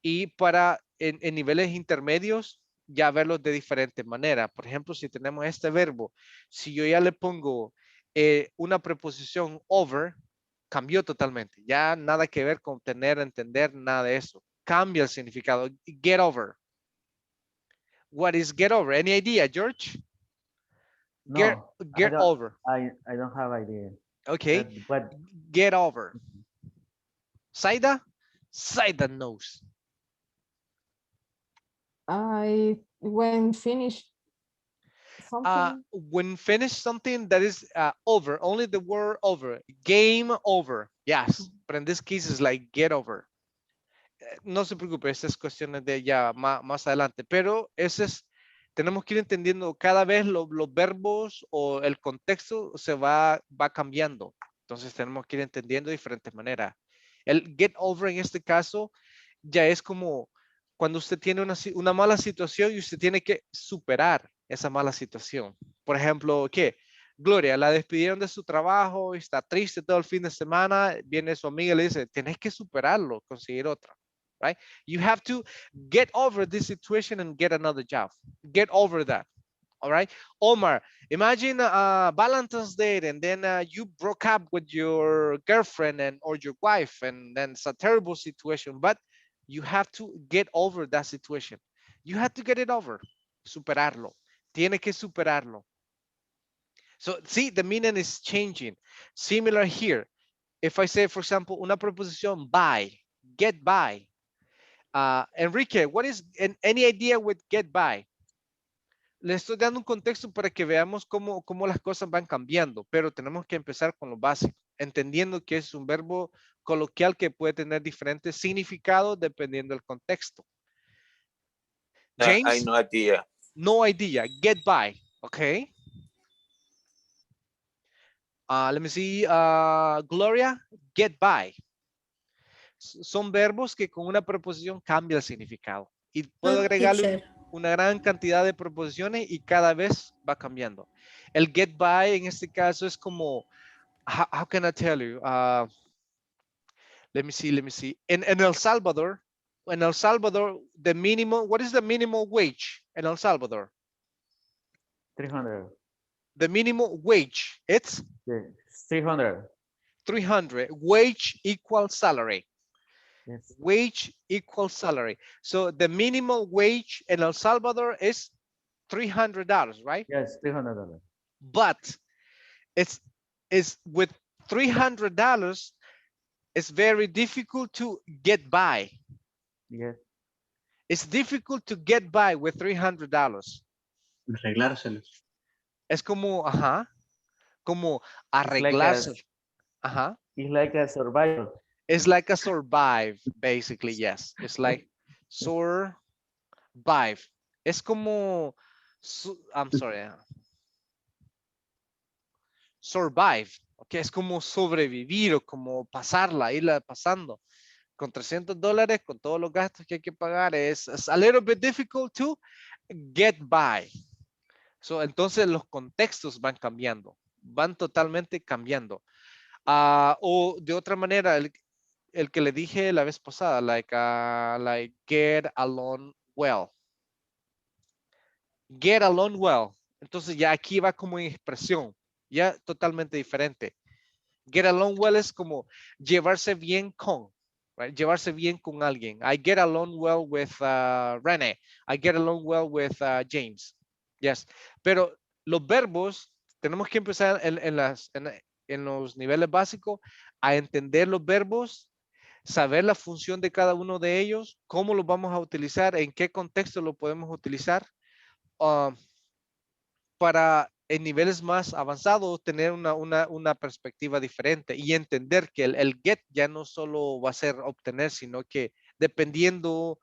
y para en niveles intermedios ya verlos de diferente manera. Por ejemplo, si tenemos este verbo, si yo ya le pongo una preposición over, cambió totalmente. Ya nada que ver con tener, entender, nada de eso. Cambia el significado. Get over. What is get over? Any idea, George? Get, No, get over. I don't have idea. Okay. But Get over. Saida? Saida knows. When finished something. When finish something that is over, only the word over, game over. Yes, but in this case is like get over. No se preocupe, estas cuestiones de ya más adelante, pero ese es tenemos que ir entendiendo cada vez los verbos o el contexto se va cambiando. Entonces tenemos que ir entendiendo de diferentes maneras. El get over en este caso ya es como cuando usted tiene una mala situación y usted tiene que superar esa mala situación. Por ejemplo, ¿qué? Gloria, la despidieron de su trabajo, está triste todo el fin de semana, viene su amiga y le dice, tienes que superarlo, conseguir otra, right? You have to get over this situation and get another job. Get over that, all right? Omar, imagine Valentine's Day and then you broke up with your girlfriend or your wife and then it's a terrible situation, but you have to get over that situation. You have to get it over, superarlo. Tiene que superarlo. So see, the meaning is changing. Similar here. If I say, for example, una preposición by, get by. Enrique, what is any idea with get by? Le estoy dando un contexto para que veamos cómo las cosas van cambiando, pero tenemos que empezar con lo básico, entendiendo que es un verbo coloquial que puede tener diferentes significados dependiendo del contexto. I James, no idea. no idea, get by, okay? Let me see, Gloria, get by. Son verbos que con una preposición cambia el significado. Y puedo No, agregarle teacher. una gran cantidad de preposiciones y cada vez va cambiando. El get by en este caso es como, how can I tell you? Let me see. En El Salvador, the minimum, what is the minimum wage in El Salvador? 300. The minimum wage, it's? Yeah. 300. 300. Wage equals salary. Yes. Wage equals salary. So the minimum wage in El Salvador is $300, right? Yes, $300. But it's with $300, it's very difficult to get by. Yes. It's difficult to get by with $300. Arreglárselos. Es como, como It's like a, arreglarse. it's like a survival. It's like a survive, basically, yes. It's like survive. Es como, I'm sorry. Survive, ok, es como sobrevivir o como pasarla, irla pasando. Con $300, con todos los gastos que hay que pagar, es a little bit difficult to get by. So, entonces los contextos van cambiando, van totalmente cambiando. O de otra manera, el que le dije la vez pasada, like get along well. Get along well. Entonces ya aquí va como en expresión, ya totalmente diferente. Get along well es como llevarse bien con, right? Llevarse bien con alguien. I get along well with Rene. I get along well with James. Yes. Pero los verbos, tenemos que empezar en los niveles básicos a entender los verbos, saber la función de cada uno de ellos, cómo los vamos a utilizar, en qué contexto lo podemos utilizar. Para en niveles más avanzados tener una perspectiva diferente y entender que el get ya no solo va a ser obtener, sino que dependiendo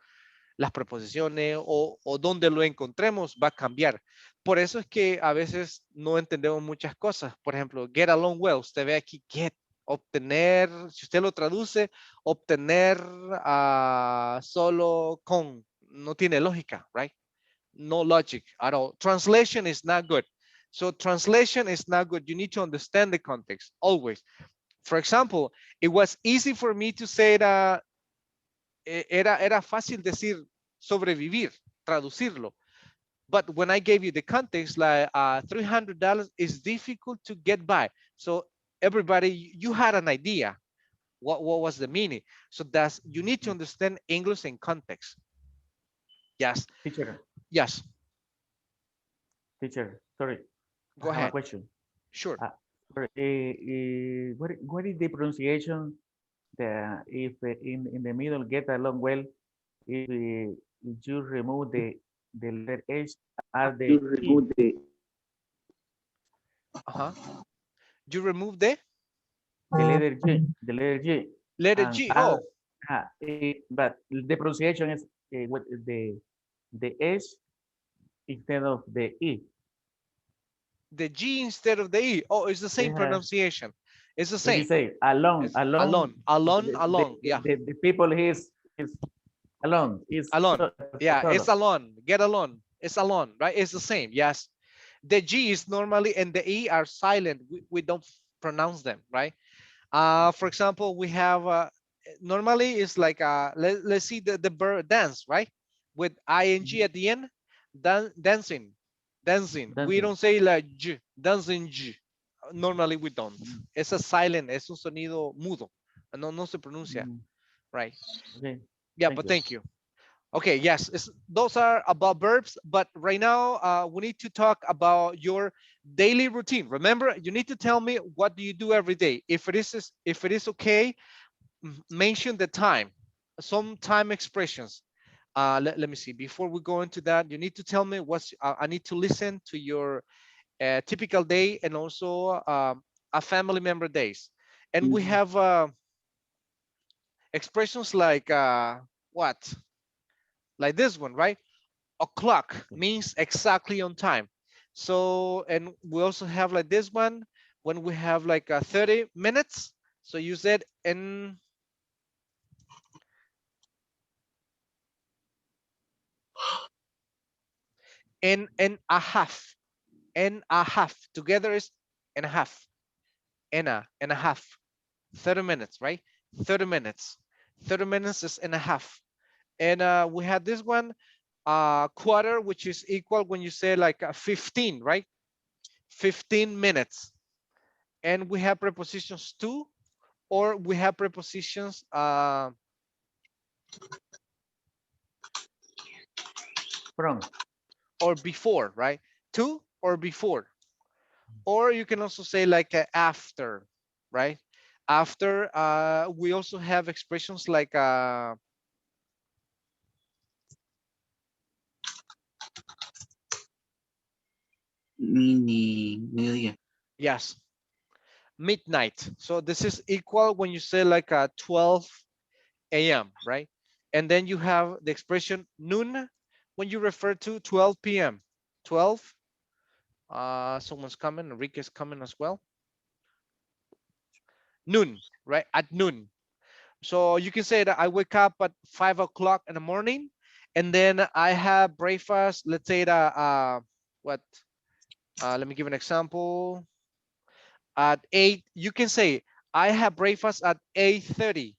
las preposiciones o donde lo encontremos va a cambiar. Por eso es que a veces no entendemos muchas cosas. Por ejemplo, get along well, usted ve aquí get, obtener, si usted lo traduce, obtener solo con, no tiene lógica, right? No logic at all. Translation is not good. So translation is not good. You need to understand the context always. For example, it was easy for me to say that era fácil decir sobrevivir, traducirlo. But when I gave you the context, like $300 is difficult to get by. So everybody, you had an idea what was the meaning. So that's, you need to understand English in context. Yes. Teacher. Yes. Teacher, sorry. Go I have ahead. a question. Sure. Sorry, what is the pronunciation that if in the middle get along well, if you remove the letter H at the G? You remove the letter G, the letter G. letter And G. Oh, but the pronunciation is what the H instead of the E. The G instead of the E. Oh, it's the same Yeah. pronunciation. It's the It same. is say alone, It's alone. alone. Yeah, The people is alone. Is alone. Yeah, solo. it's alone. Get alone. It's alone, right? It's the same. Yes. The G is normally and the E are silent. We don't pronounce them, right? For example, we have normally it's like let's see the verb dance, right? With ing at the end, dancing. We Dancing. don't say like j, dancing j. Normally we don't. Es a silent, es un sonido mudo. No se pronuncia, right? Okay. Yeah, but thank you. Okay, yes, those are about verbs, but right now we need to talk about your daily routine. Remember, you need to tell me what do you do every day. If it is okay, mention the time, some time expressions. Let me see. Before we go into that, you need to tell me what's. I need to listen to your typical day and also a family member days. And we have expressions like what? Like this one, right? O'clock means exactly on time. So, and we also have like this one when we have like 30 minutes. So you said in a half, and a half together is and a half, and a half, 30 minutes, right? 30 minutes, 30 minutes is and a half. And we had this one, quarter, which is equal when you say like 15, right? 15 minutes. And we have prepositions to, or we have prepositions From. or before, right? To or before. Or you can also say like after, right? After, we also have expressions like Mediodía. yes, midnight. So this is equal when you say like 12 a.m., right? And then you have the expression noon when you refer to 12 p.m. 12. Someone's coming. Enrique's coming as well. Noon, right? At noon. So you can say that I wake up at 5 o'clock in the morning, and then I have breakfast. Let's say that what? Let me give an example. At 8, you can say I have breakfast at 8:30.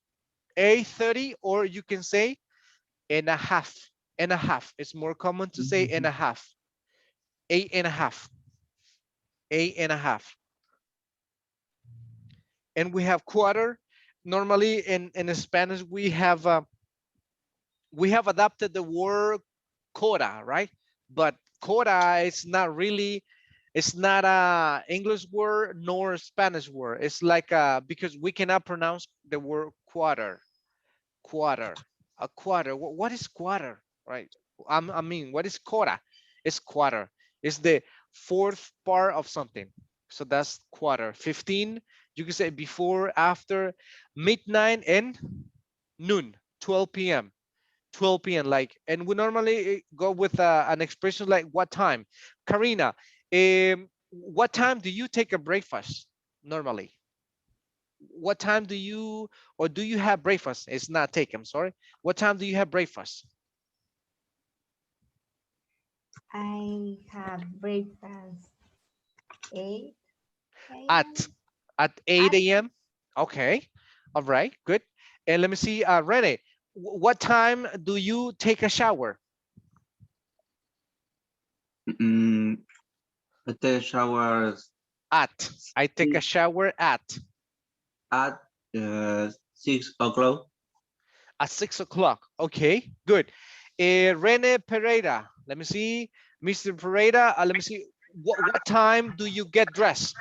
8:30, or you can say and a half. And a half. It's more common to say and a half. 8 and a half. 8 and a half. And we have quarter. Normally in Spanish we have adapted the word quota, right? But quota is not really, it's not a English word nor a Spanish word. It's like because we cannot pronounce the word quarter. Quarter, a quarter. What is quarter, right? I mean, what is quota? It's quarter. It's the fourth part of something. So that's quarter. 15, you can say before, after, midnight, and noon, 12 p.m. 12 p.m. like, and we normally go with an expression like what time. Karina, what time do you take a breakfast normally? What time do you, or do you have breakfast? It's not take, I'm sorry. What time do you have breakfast? I have breakfast 8 At a.m. at 8 a.m. Okay, all right, good. And let me see, Rene, what time do you take a shower? I take showers At, I take a shower at 6 o'clock. At 6 o'clock. Okay, good. Rene Pereira, let me see. Mr. Pereira, let me see. What time do you get dressed?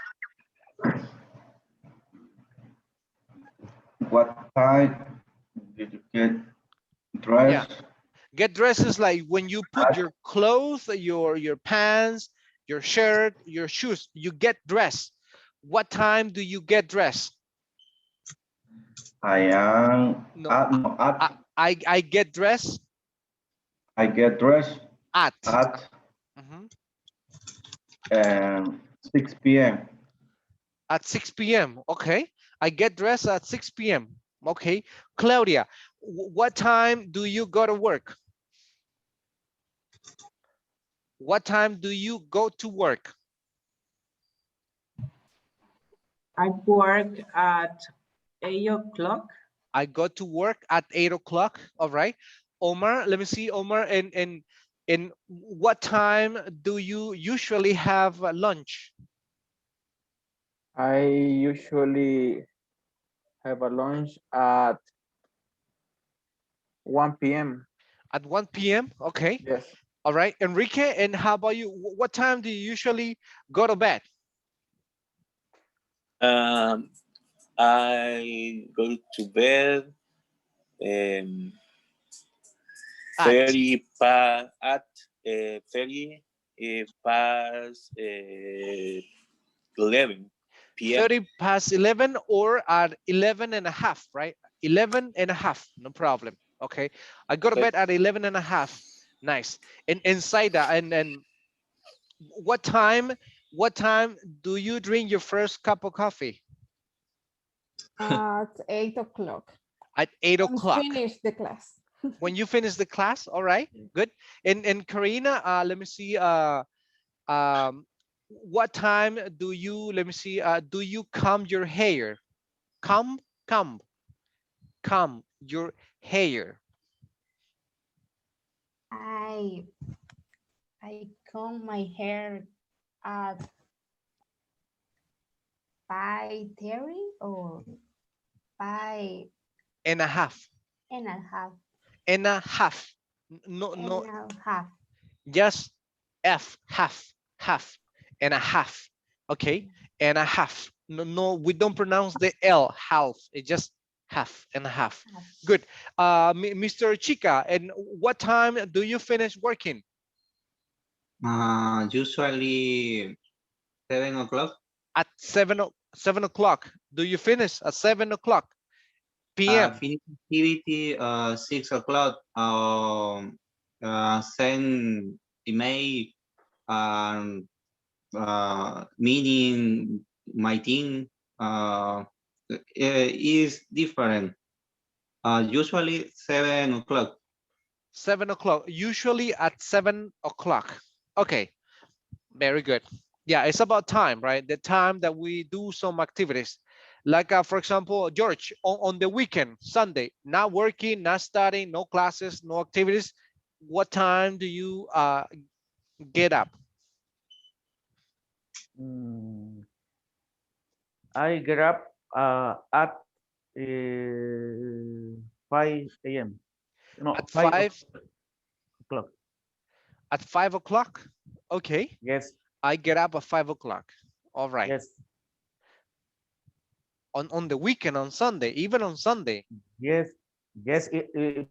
What time did you get Yeah, dressed? get dressed is like when you put your clothes, your pants, your shirt, your shoes, you get dressed. What time do you get dressed? I am No, at no at I get dressed I get dressed at. at 6 p.m. At 6 p.m. Okay. I get dressed at 6 p.m. Okay. Claudia, what time do you go to work? What time do you go to work? I work at 8 o'clock. I go to work at 8 o'clock. All right. Omar, let me see, Omar, and what time do you usually have lunch? I usually have a lunch at 1 p.m. At 1 p.m. Okay. Yes. All right. Enrique, and how about you? What time do you usually go to bed? I go to bed At 30 past 11 p.m. 30 past 11 or at 11 and a half, right? 11 and a half, no problem. Okay. I go to Okay. bed at 11 and a half. Nice. And inside that, and what time do you drink your first cup of coffee? At 8 o'clock. At 8 And o'clock. finish the class. When you finish the class, all right, good. And Karina, let me see, what time do you, let me see, do you comb your hair? Comb your hair. I comb my hair at 5:30 or 5 And a half. and a half. And a half. No, And no, a half. just half and a half. Okay, and a half. No, no, we don't pronounce the L, half. It's just half and a half. Good. Mr. Chica, and what time do you finish working? Usually 7 o'clock. At 7 o'clock. Do you finish at 7 o'clock p.m.? Finish activity 6 o'clock. Send email and meeting my team is different. Usually 7 o'clock. 7 o'clock. Usually at 7 o'clock. Okay. Very good. Yeah, it's about time, right? The time that we do some activities. Like, for example, George, on the weekend, Sunday, not working, not studying, no classes, no activities. What time do you get up? I get up at 5 a.m. No, At 5 o'clock. At 5 o'clock? Okay. Yes. I get up at 5 o'clock. All right. Yes. On the weekend, on Sunday, even on Sunday. Yes. Yes.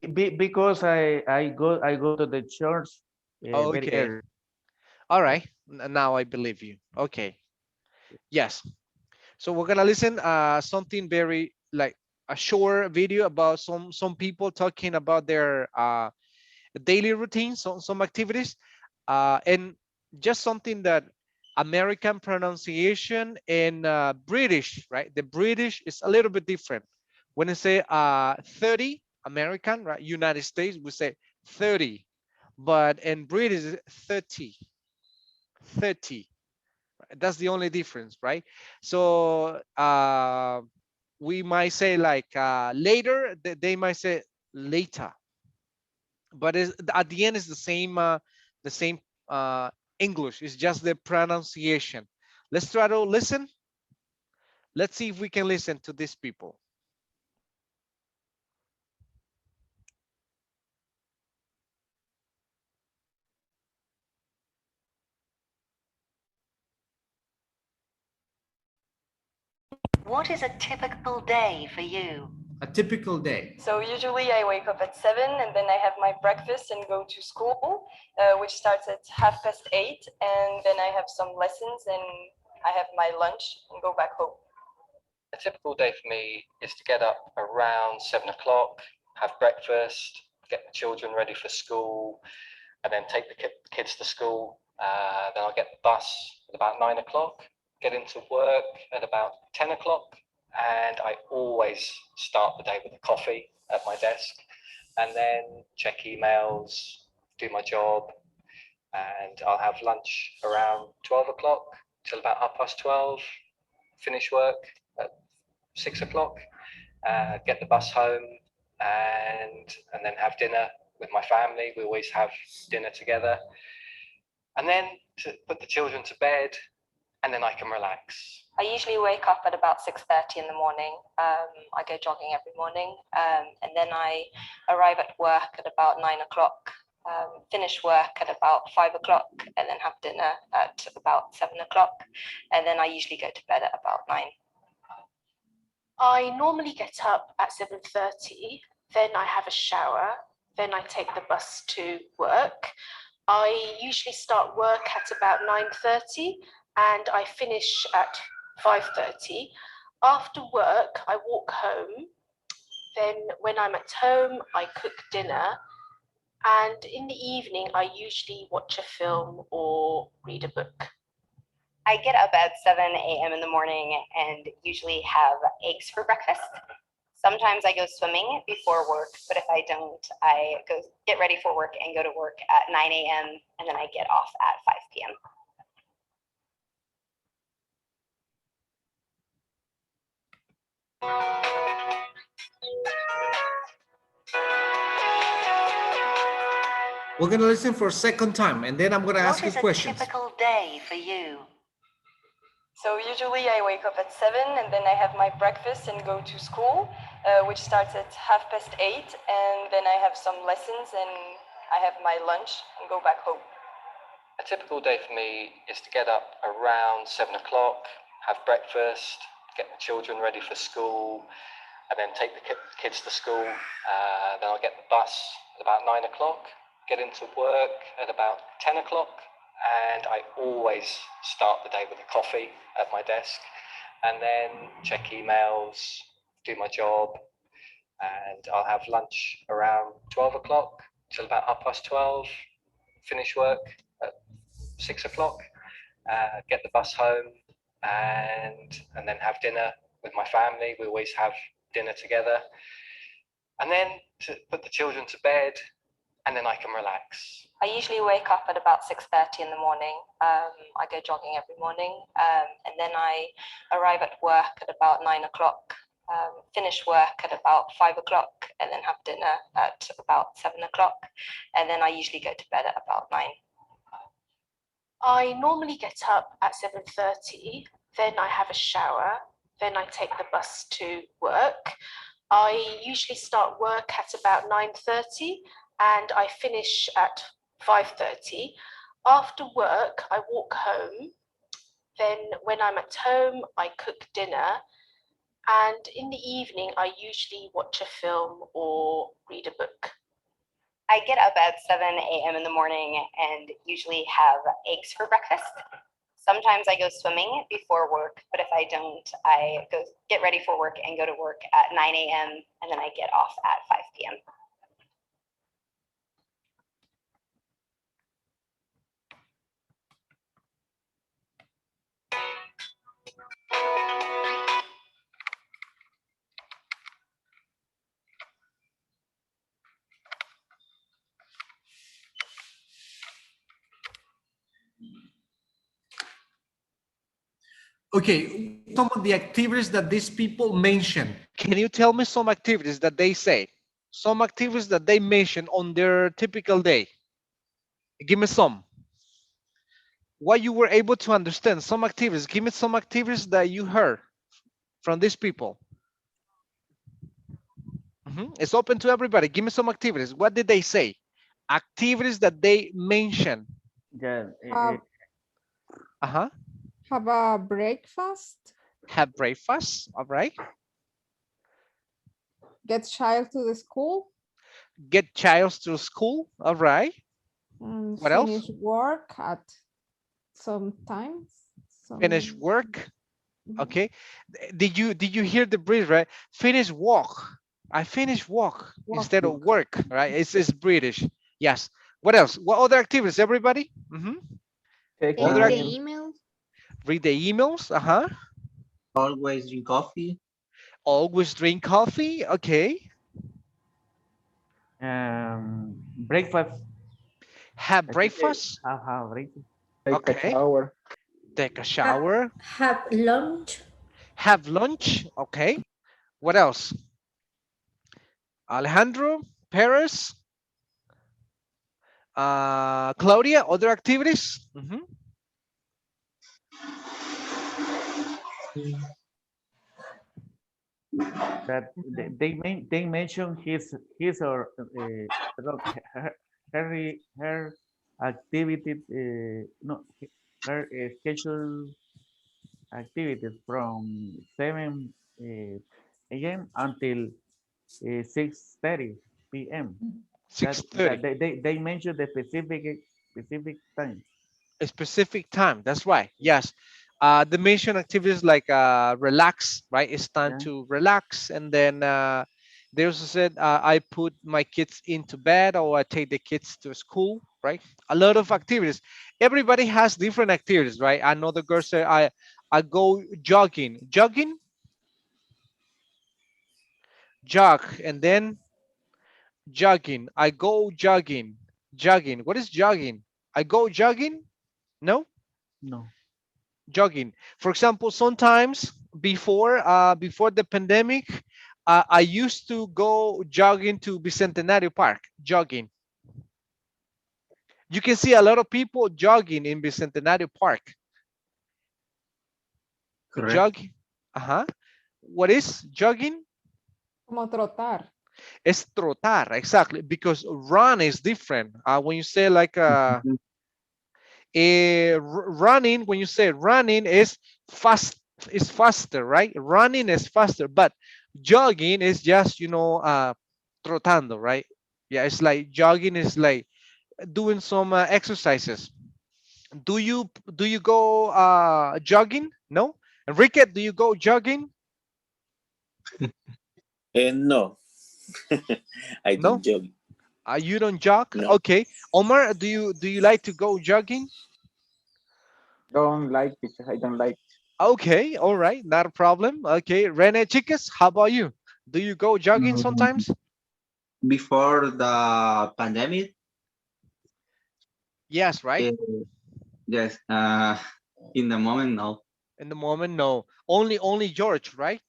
Because I go to the church very Okay. early. All right. Now I believe you. Okay. Yes. So we're gonna listen something very like a short video about some people talking about their daily routines, some activities, and just something that American pronunciation and British, right? The British is a little bit different. When they say 30, American, right? United States, we say 30, but in British, 30, 30. That's the only difference, right? So we might say like later, they might say later, but at the end it's the same English. It's just the pronunciation. Let's try to listen. Let's see if we can listen to these people. What is a typical day for you? A typical day. So usually I wake up at 7 and then I have my breakfast and go to school, which starts at 8:30, and then I have some lessons and I have my lunch and go back home. A typical day for me is to get up around 7 o'clock, have breakfast, get the children ready for school, and then take the kids to school, Then I'll get the bus at about 9 o'clock, get into work at about 10 o'clock, and I always start the day with a coffee at my desk, and then check emails, do my job, and I'll have lunch around 12 o'clock till about 12:30, finish work at 6 o'clock, get the bus home, and then have dinner with my family. We always have dinner together, and then to put the children to bed, and then I can relax. I usually wake up at about 6:30 in the morning. I go jogging every morning, and then I arrive at work at about 9 o'clock, finish work at about 5 o'clock, and then have dinner at about 7 o'clock, and then I usually go to bed at about 9. I normally get up at 7:30, then I have a shower, then I take the bus to work. I usually start work at about 9:30 and I finish at 5:30. After work, I walk home. Then when I'm at home, I cook dinner. And in the evening, I usually watch a film or read a book. I get up at 7 a.m. in the morning and usually have eggs for breakfast. Sometimes I go swimming before work, but if I don't, I go get ready for work and go to work at 9 a.m. and then I get off at 5 p.m. We're gonna listen for a second time, and then I'm gonna ask you What is a questions. typical day for you? So usually I wake up at 7 and then I have my breakfast and go to school, which starts at 8:30, and then I have some lessons and I have my lunch and go back home. A typical day for me is to get up around 7 o'clock, have breakfast, get the children ready for school, and then take the kids to school. Then I'll get the bus at about 9 o'clock, get into work at about 10 o'clock, and I always start the day with a coffee at my desk, and then check emails, do my job, and I'll have lunch around 12 o'clock till about 12:30, finish work at 6 o'clock, get the bus home, and then have dinner with my family. We always have dinner together, and then to put the children to bed, and then I can relax. I usually wake up at about 6:30 in the morning. I go jogging every morning, and then I arrive at work at about 9 o'clock, finish work at about 5 o'clock, and then have dinner at about 7 o'clock, and then I usually go to bed at about 9. I normally get up at 7:30, then I have a shower, then I take the bus to work. I usually start work at about 9:30 and I finish at 5:30. After work, I walk home. Then when I'm at home, I cook dinner. And in the evening, I usually watch a film or read a book. I get up at 7 a.m. in the morning and usually have eggs for breakfast. Sometimes I go swimming before work, but if I don't, I go get ready for work and go to work at 9 a.m. and then I get off at 5 p.m. Okay, some of the activities that these people mention. Can you tell me some activities that they say? Some activities that they mention on their typical day. Give me some. What you were able to understand, some activities. Give me some activities that you heard from these people. It's open to everybody. Give me some activities. What did they say? Activities that they mention. Yeah. Uh-huh. Have a breakfast. Have breakfast. All right. Get child to the school. Get child to school. All right. What Finish else? work at sometimes. Finish work. Okay. Did you hear the British, right? Finish walk. I finish walk instead of work, right? It's British. Yes. What else? What other activities, everybody? Check Other Check the ac- email. email. read the emails. Uh-huh. Always drink coffee. Always drink coffee. Okay. Breakfast. Have I think breakfast. have breakfast. Take a Okay. shower. Take a Ha- shower. have lunch. Have lunch. Okay. What else? Alejandro, Paris, Claudia, other activities? Mhm. That they mention his or perdón, her activity no her schedule activities from 7 a.m. until 6:30 p.m. That 6:30. they mention the specific time. A specific time. That's right. Yes. The mission activities like relax, right? It's time Yeah. to relax. And then they also said I put my kids into bed or I take the kids to school, right? A lot of activities. Everybody has different activities, right? Another girl said I go jogging. Jogging, jog, and then jogging. I go jogging. Jogging. What is jogging? I go jogging? No? No. Jogging. For example, sometimes before the pandemic, I used to go jogging to Bicentenario Park. Jogging. You can see a lot of people jogging in Bicentenario Park. Correct. Jogging. Uh-huh. What is jogging? Como trotar. Es trotar, exactly. Because run is different. When you say like Mhm. running, when you say running is faster, right? Running is faster, but jogging is just trotando, right? Yeah, it's like jogging is like doing some exercises. Do you go jogging? No. Enrique, do you go jogging? No, I No. don't jog. You don't jog? No. Okay. Omar, do you like to go jogging? Don't like it. I don't like. Okay, all right, not a problem. Okay, Rene, chicas, how about you? Do you go jogging Um, sometimes? Before the pandemic, Yes, right? eh, yes. In the moment, no. In the moment, no. Only George, right?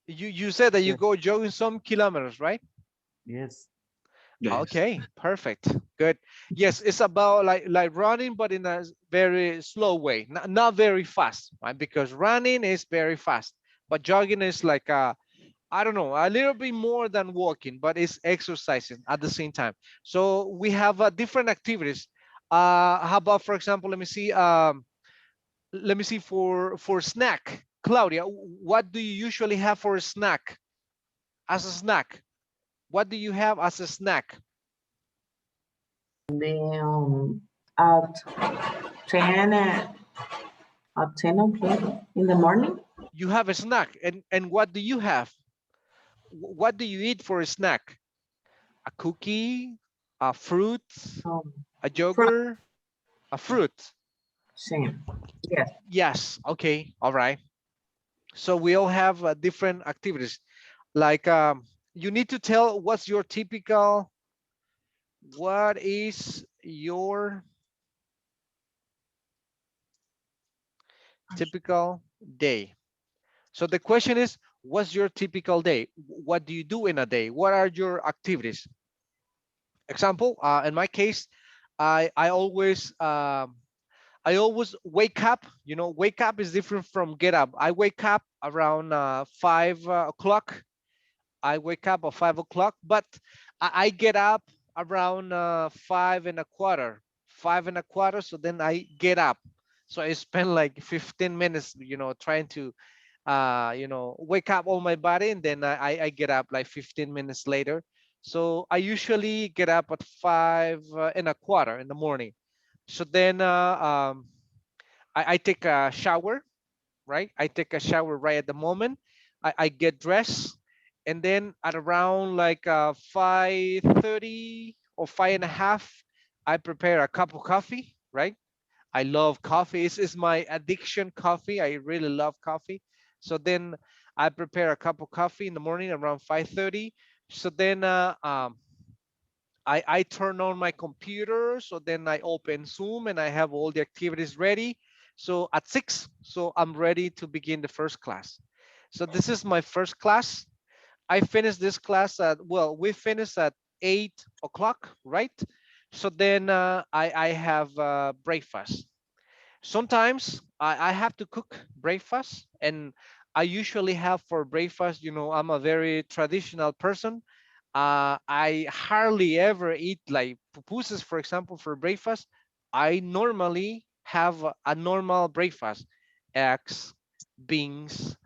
You said that you Yes. go jogging some kilometers, right? Yes. Yes. Okay, perfect. Good. Yes, it's about like running, but in a very slow way, not very fast, right? Because running is very fast, but jogging is like I don't know, a little bit more than walking, but it's exercising at the same time. So we have different activities. How about, for example, let me see for snack. Claudia, what do you usually have for a snack? As a snack, what do you have as a snack? At 10, at 10 o'clock in the morning. You have a snack, and what do you have? What do you eat for a snack? A cookie, a fruit, Um, a fruit, yogurt, a fruit. same. Yes. Yes. Okay. All right. So we all have different activities. Like you need to tell what is your typical day. So the question is, what's your typical day? What do you do in a day? What are your activities? Example, in my case, I always wake up. Wake up is different from get up. I wake up around 5 o'clock. I wake up at 5 o'clock, but I get up around 5 and a quarter, 5 and a quarter. So then I get up. So I spend like 15 minutes, trying to, wake up all my body, and then I get up like 15 minutes later. So I usually get up at 5 and a quarter in the morning. So then I take a shower, right? I take a shower right at the moment. I get dressed, and then at around like 5:30 or 5:30, I prepare a cup of coffee, right? I love coffee. It's my addiction, coffee. I really love coffee. So then I prepare a cup of coffee in the morning around 5:30. So then I turn on my computer. So then I open Zoom and I have all the activities ready. So at 6, so I'm ready to begin the first class. So this is my first class. I finished this class at, well, we finished at 8 o'clock, right? So then I have breakfast. Sometimes I have to cook breakfast, and I usually have for breakfast, I'm a very traditional person. I hardly ever eat like pupusas, for example, for breakfast. I normally have a normal breakfast: eggs, beans,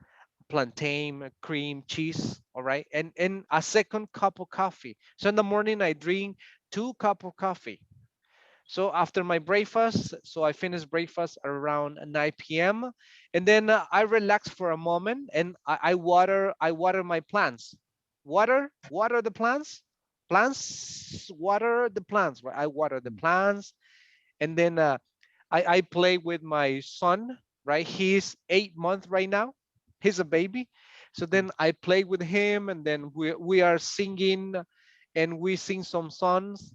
plantain, cream, cheese, all right, and a second cup of coffee. So in the morning I drink 2 cup of coffee. So after my breakfast, so I finish breakfast around 9 p.m. and then I relax for a moment, and I water my plants. Water the plants. Plants water the plants. Right? I water the plants, and then I play with my son. Right, he's 8 months right now. He's a baby. So then I play with him, and then we are singing, and we sing some songs,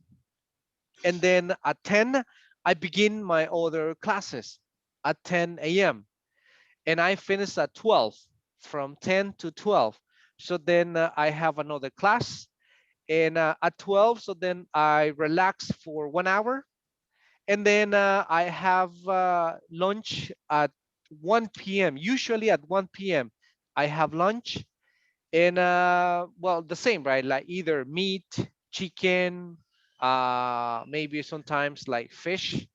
and then at 10 I begin my other classes at 10 a.m. and I finish at 12, from 10 to 12. So then I have another class, and at 12, so then I relax for 1 hour, and then I have lunch at 1 p.m. Usually at 1 p.m. I have lunch, and well, the same, right? Like either meat, chicken, maybe sometimes like fish,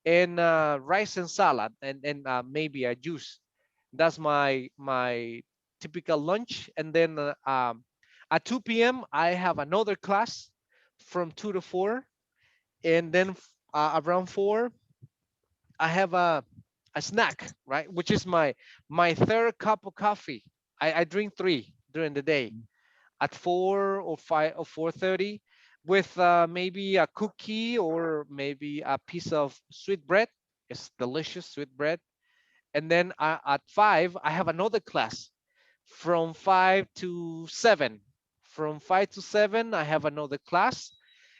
and rice and salad, and maybe a juice. That's my typical lunch. And then at 2 p.m. I have another class from 2 to 4, and then around 4 I have a snack, right, which is my third cup of coffee. I drink 3 during the day, at 4 or 5 or 4:30, with maybe a cookie or maybe a piece of sweet bread. It's delicious sweet bread. And then at 5 I have another class from 5 to 7. From 5 to 7 I have another class,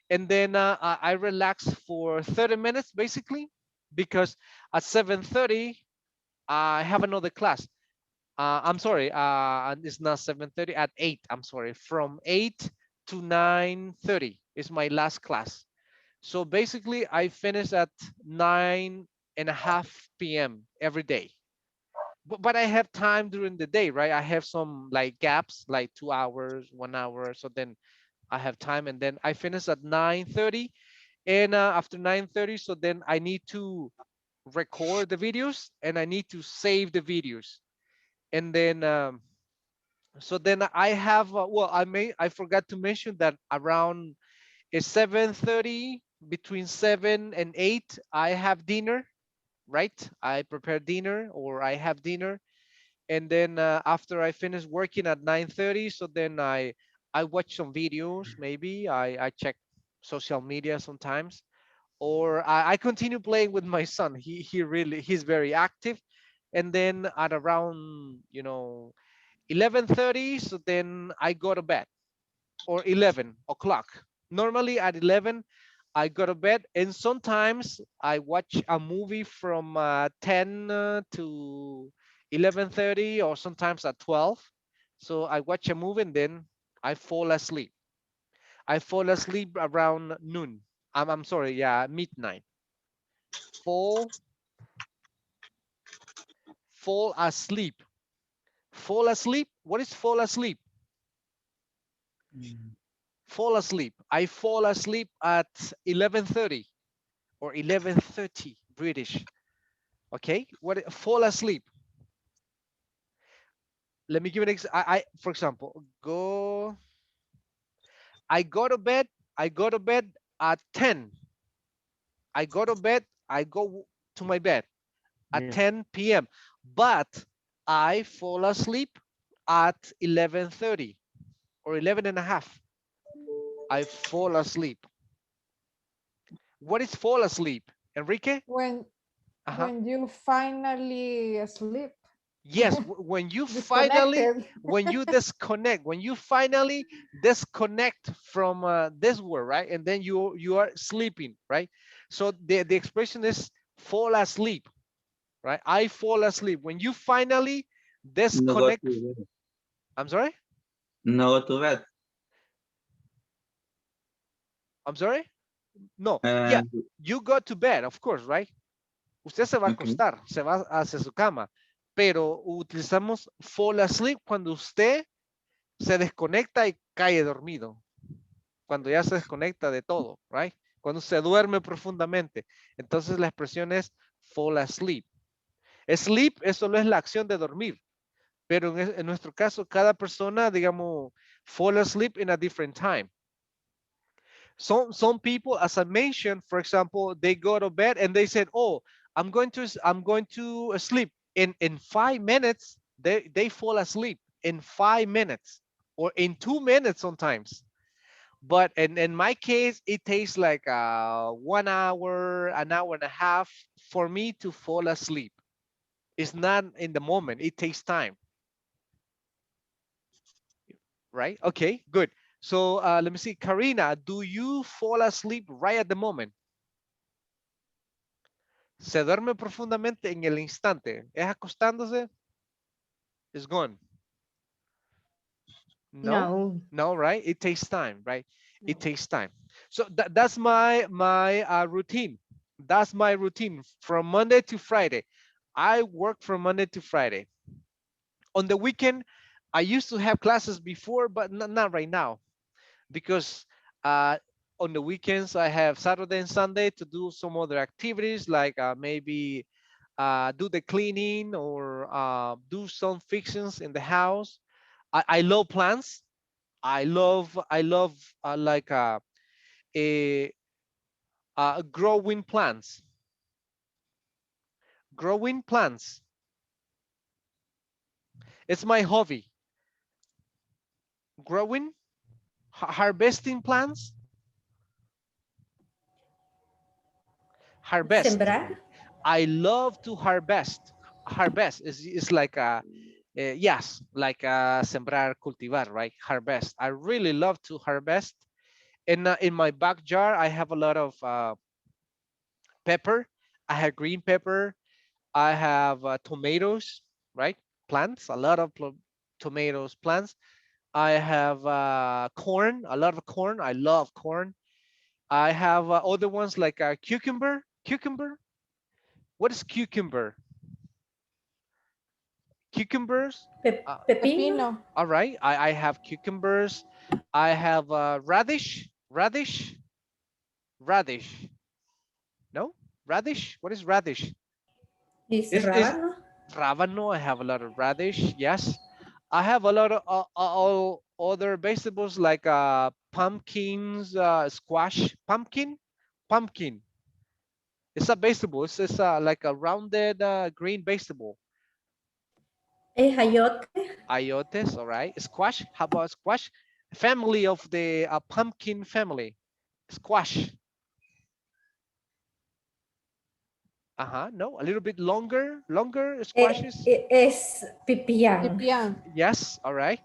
and then I relax for 30 minutes basically, because at 7:30 I have another class. I'm sorry, and it's not 7:30, at 8. I'm sorry, from 8 to 9:30 is my last class. So basically, I finish at 9:30 p.m. every day. But I have time during the day, right? I have some like gaps, like 2 hours, 1 hour. So then I have time, and then I finish at 9:30. And after 9:30, so then I need to record the videos and I need to save the videos. And then so then I have well, I forgot to mention that around 7:30, between 7 and 8 I have dinner, right? I prepare dinner or I have dinner, and then after I finish working at 9:30, so then I watch some videos, maybe I check social media sometimes, or I continue playing with my son. He's very active. And then at around 11:30, so then I go to bed, or 11 o'clock. Normally at 11 I go to bed, and sometimes I watch a movie from 10 to 11:30, or sometimes at 12. So I watch a movie and then I fall asleep. I fall asleep around noon. I'm sorry, yeah, midnight. Fall fall asleep. Fall asleep. What is fall asleep? Fall asleep. I fall asleep at 11:30 or 11:30 British. Okay, what fall asleep? Let me give an I for example, I go to bed. I go to bed at 10. I go to bed. I go to my bed at Yes. 10 p.m. But I fall asleep at 11:30 or 11 and a half. I fall asleep. What is fall asleep, Enrique? When When you finally sleep. Yes, when you Disconnected. when you disconnect, when you finally disconnect from this world, right? And then you are sleeping, right? So the expression is fall asleep, right? I fall asleep. When you finally No go disconnect, to bed. I'm sorry? No go to bed. I'm sorry? No, yeah, Uh, you go to bed, of course, right? Usted se va a okay. acostar, se va hacia su cama, pero utilizamos fall asleep cuando usted se desconecta y cae dormido. Cuando ya se desconecta de todo, right? Cuando se duerme profundamente. Entonces la expresión es fall asleep. Sleep, eso no es la acción de dormir, pero en nuestro caso, cada persona, digamos, fall asleep in a different time. Some people, as I mentioned, for example, they go to bed and they said, "Oh, I'm going to sleep." In 5 minutes, they fall asleep in 5 minutes or in 2 minutes sometimes. But in my case, it takes like 1 hour, an hour and a half for me to fall asleep. It's not in the moment. It takes time, right? Okay, good. So let me see, Karina, do you fall asleep right at the moment? Se duerme profundamente en el instante. Es acostándose. It's gone. No, No. no, right? It takes time, right? It No. takes time. So that's my routine. That's my routine from Monday to Friday. I work from Monday to Friday. On the weekend, I used to have classes before, but not right now because uh, on the weekends I have Saturday and Sunday to do some other activities like maybe do the cleaning or do some fixings in the house. I love plants. I love like a, growing plants. Growing plants. It's my hobby. Growing, harvesting plants. Harvest. Sembrar. I love to harvest. Harvest is like a yes, like sembrar, cultivar, right? Harvest. I really love to harvest. In my backyard, I have a lot of pepper. I have green pepper. I have tomatoes, right? Plants, a lot of tomatoes plants. I have corn, a lot of corn. I love corn. I have other ones like cucumber. Cucumber. What is cucumber? Cucumbers. Pepino. Pepino. All right. I have cucumbers. I have radish. Radish. Radish. No? Radish? What is radish? Is Is rábano. Ravano. I have a lot of radish. Yes. I have a lot of all other vegetables like pumpkins, squash, pumpkin. It's a vegetable. It's like a rounded green vegetable. Es ayote. Ayotes, all right. Squash. How about squash? Family of the pumpkin family. Squash. No, a little bit longer squashes. Es pipián. Pipián. Yes, all right.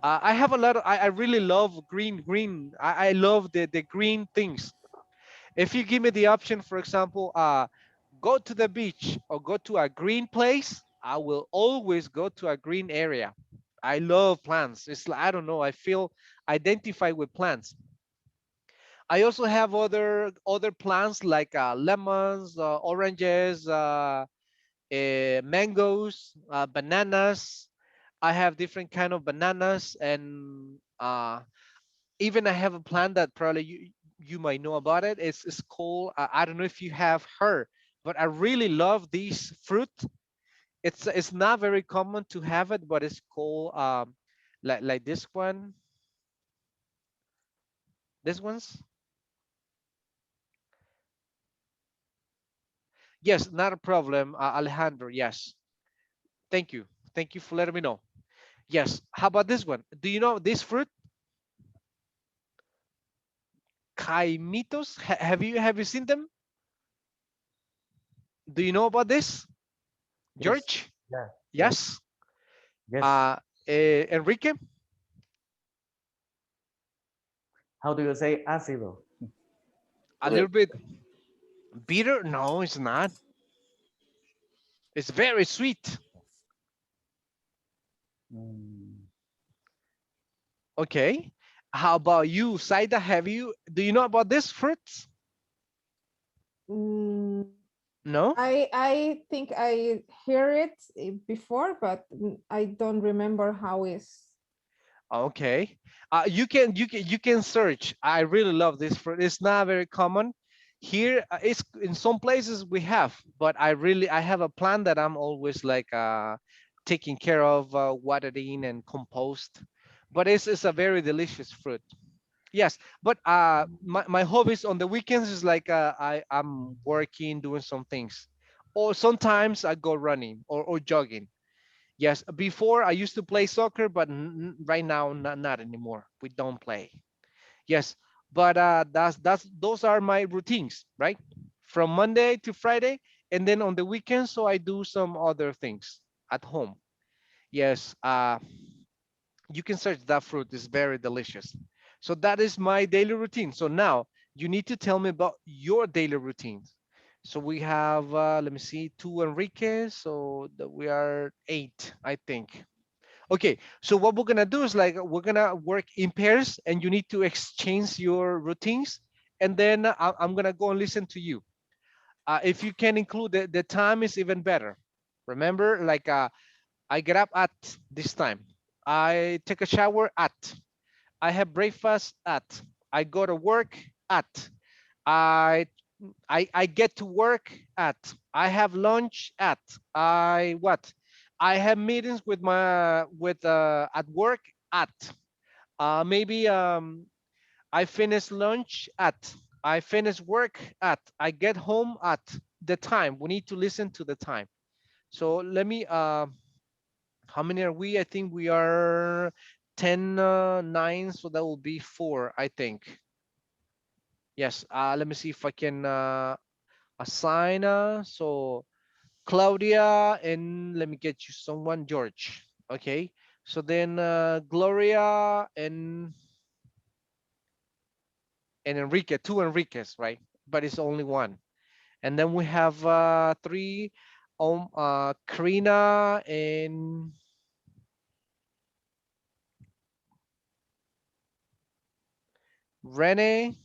I have a lot of, I really love green. I love the green things. If you give me the option, for example, go to the beach or go to a green place, I will always go to a green area. I love plants. It's like, I don't know, I feel identified with plants. I also have other plants like lemons, oranges, mangoes, bananas. I have different kind of bananas, and even I have a plant that probably you might know about it. It's called I don't know if you have heard, but I really love this fruit. It's not very common to have it, but it's called like this one. This one's yes, not a problem, Alejandro. Yes, thank you for letting me know. Yes, how about this one? Do you know this fruit? Caimitos. Have you seen them? Do you know about this, Yes. George? Yeah. Yes. Yes. Yes. Enrique? How do you say ácido? A little bit bitter? No, it's not. It's very sweet. Mm, Okay. How about you, Saida? Do you know about this fruits? Mm, No? I think I hear it before, but I don't remember how is. Okay. You can search. I really love this fruit. It's not very common. Here it's in some places we have, but I have a plant that I'm always like taking care of, watering and compost. But it's a very delicious fruit. Yes, but my hobbies on the weekends is like I'm working, doing some things, or sometimes I go running or jogging. Yes, before I used to play soccer, but right now not anymore. We don't play. Yes, but that's those are my routines, right? From Monday to Friday, and then on the weekends, so I do some other things at home. Yes, you can search that fruit. It's very delicious. So that is my daily routine. So now you need to tell me about your daily routines. So we have, let me see, two Enrique. So that we are eight, I think. Okay, so what we're gonna do is like we're gonna work in pairs, and you need to exchange your routines, and then I'm gonna go and listen to you. If you can include the time is even better. Remember, like I get up at this time. I take a shower at. I have breakfast at. I go to work at. I I get to work at. I have lunch at. I what? I have meetings with my with at work at. Maybe I finish lunch at. I finish work at. I get home at the time. We need to listen to the time. So let me how many are we? I think we are 10, 9, so that will be 4, I think. Yes, let me see if I can assign. So Claudia, and let me get you someone, George. Okay, so then Gloria and Enrique, two Enriques, right? But it's only one. And then we have three, Karina and Rene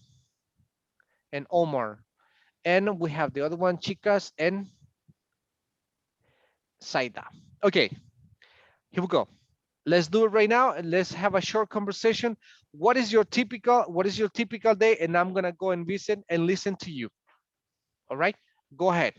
and Omar. And we have the other one, Chicas and Saida. Okay, here we go. Let's do it right now and let's have a short conversation. What is your typical day? And I'm gonna go and visit and listen to you. All right, go ahead.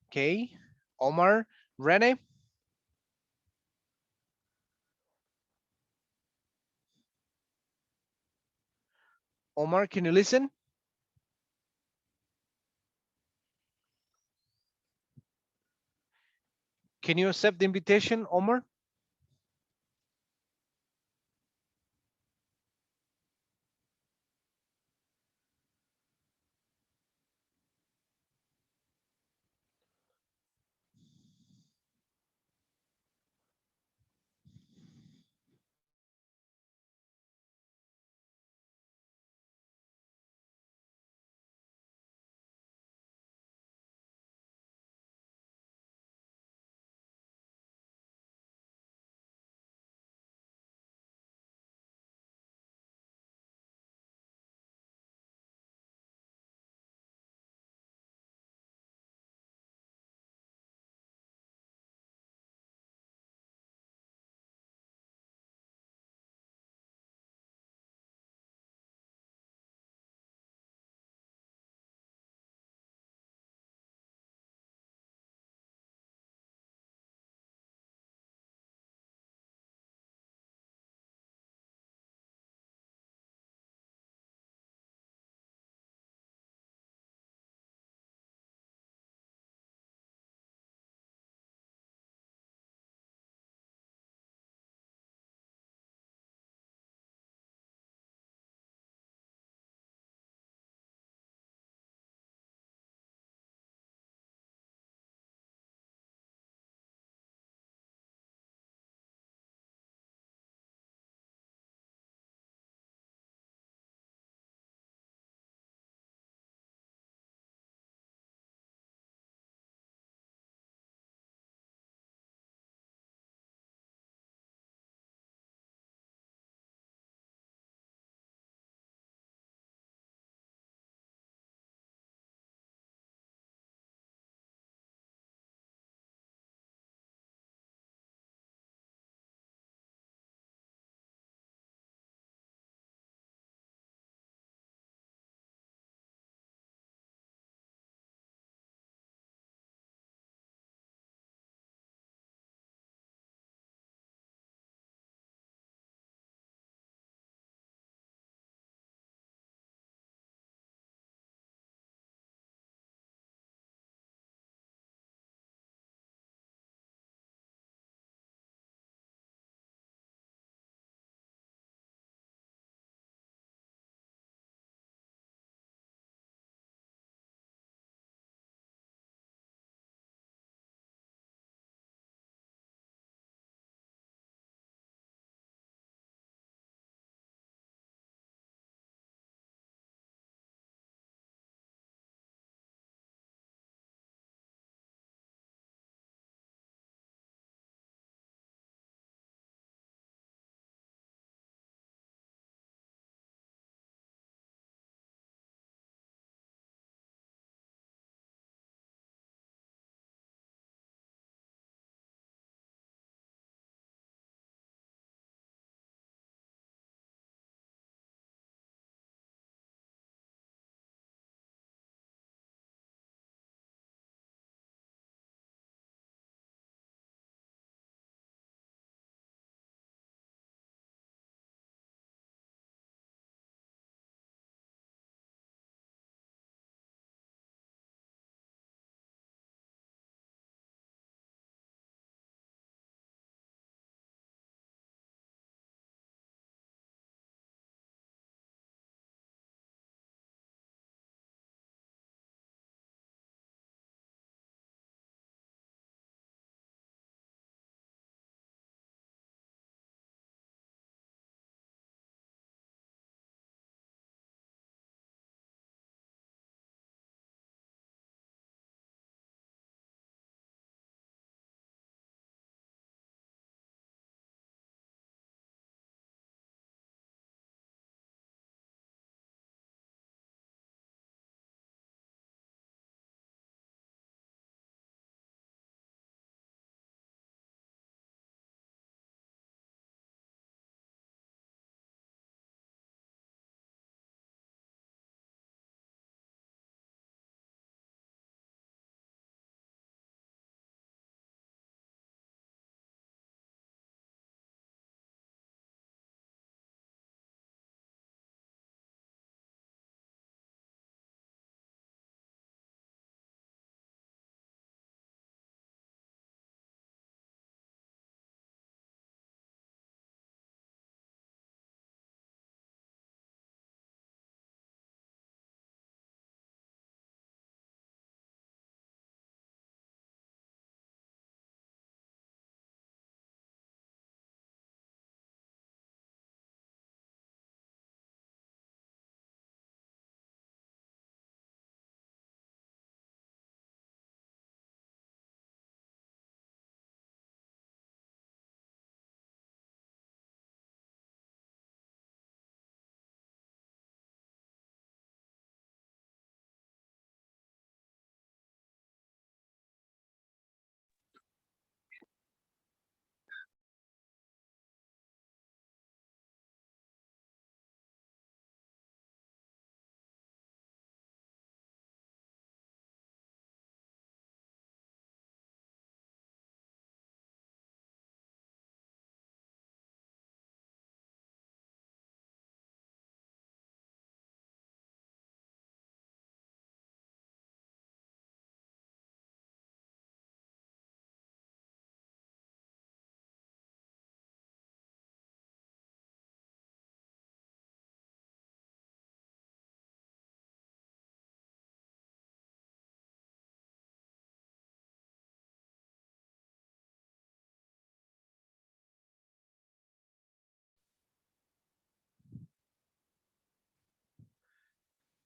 Okay, Omar, Rene, Omar, can you listen? Can you accept the invitation, Omar?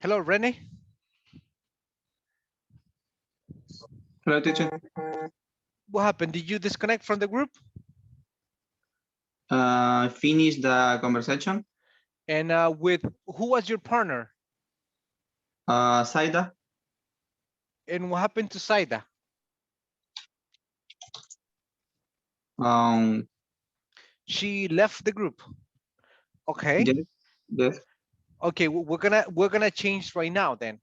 Hello, Rene. Hello, teacher. What happened? Did you disconnect from the group? Finish the conversation. And with who was your partner? Saida. And what happened to Saida? She left the group. Okay. Yes. Yes. Okay, we're gonna change right now then.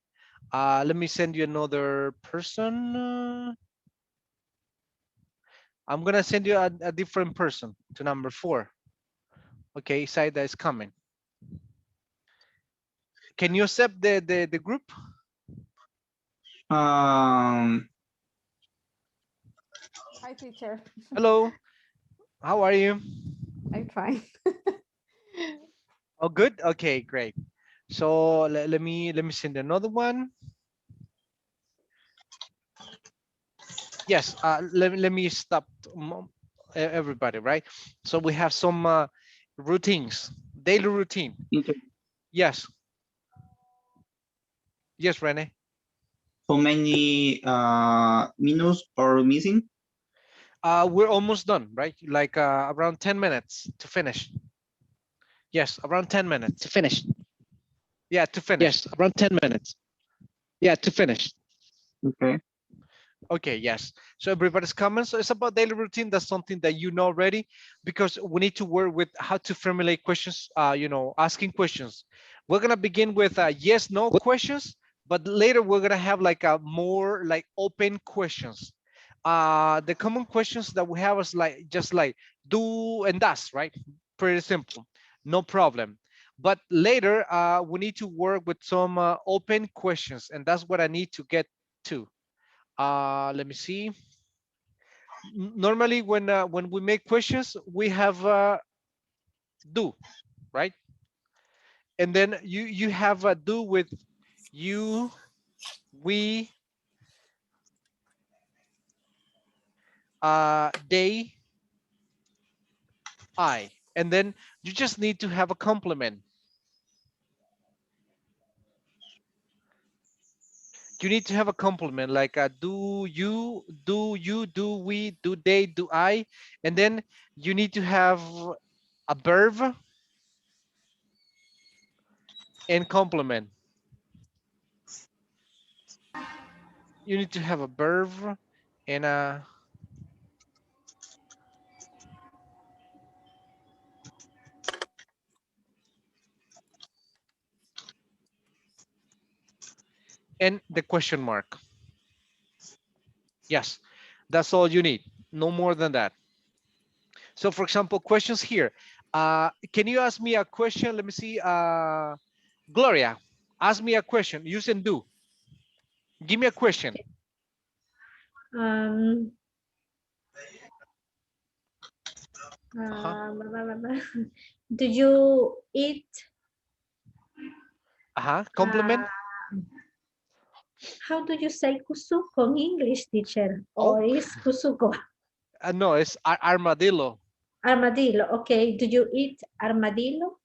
Let me send you another person. I'm gonna send you a different person to number 4. Okay, Saida is coming. Can you accept the group? Hi, teacher. Hello. How are you? I'm fine. Oh, good. Okay, great. So let me send another one. Yes. Let me stop everybody. Right. So we have some routines, daily routine. Yes. Yes, Rene. How many minutes are missing? We're almost done, right? Like around 10 minutes to finish. Yes, around 10 minutes to finish. Yeah, to finish. Yes, around 10 minutes. Yeah, to finish. Okay. Okay, yes. So everybody's coming. So it's about daily routine. That's something that you know already, because we need to work with how to formulate questions, asking questions. We're gonna begin with yes, no questions, but later we're gonna have like a more like open questions. The common questions that we have is like just like do and does, right? Pretty simple, no problem. But later we need to work with some open questions, and that's what I need to get to. Let me see. Normally when we make questions, we have do, right? And then you have a do with you, we, they, I, and then you just need to have a complement. You need to have a complement like do you, do we, do they, do I, and then you need to have a verb and complement. You need to have a verb and a and the question mark. Yes, that's all you need. No more than that. So for example, questions here. Can you ask me a question? Let me see. Gloria, ask me a question. Use and do. Give me a question. Um, do you eat? Complement. How do you say kusuko in English, teacher? Oh. Or is kusuko? No, it's armadillo. Armadillo. Okay. Do you eat armadillo?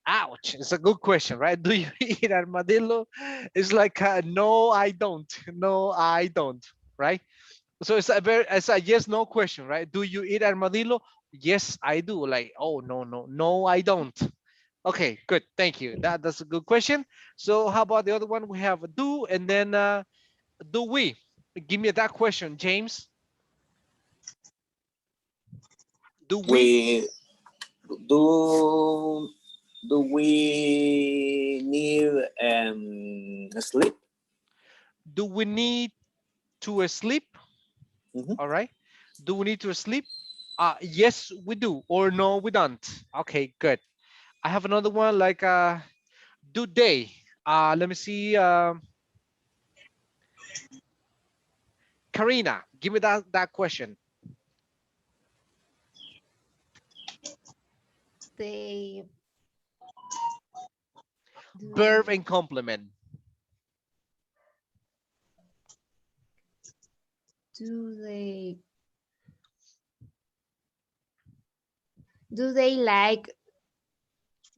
Ouch. It's a good question, right? Do you eat armadillo? It's like, no, I don't. No, I don't, right? So it's a yes, no question, right? Do you eat armadillo? Yes, I do. Like, oh, no, no, no, I don't. Okay, good. Thank you. That's a good question. So how about the other one? We have do and then do we? Give me that question, James. Do we? Do we need sleep? Do we need to sleep? All right. Do we need to sleep? Yes, we do. Or no, we don't. Okay, good. I have another one like do they? Let me see. Karina, give me that question. They Verb and complement. do they like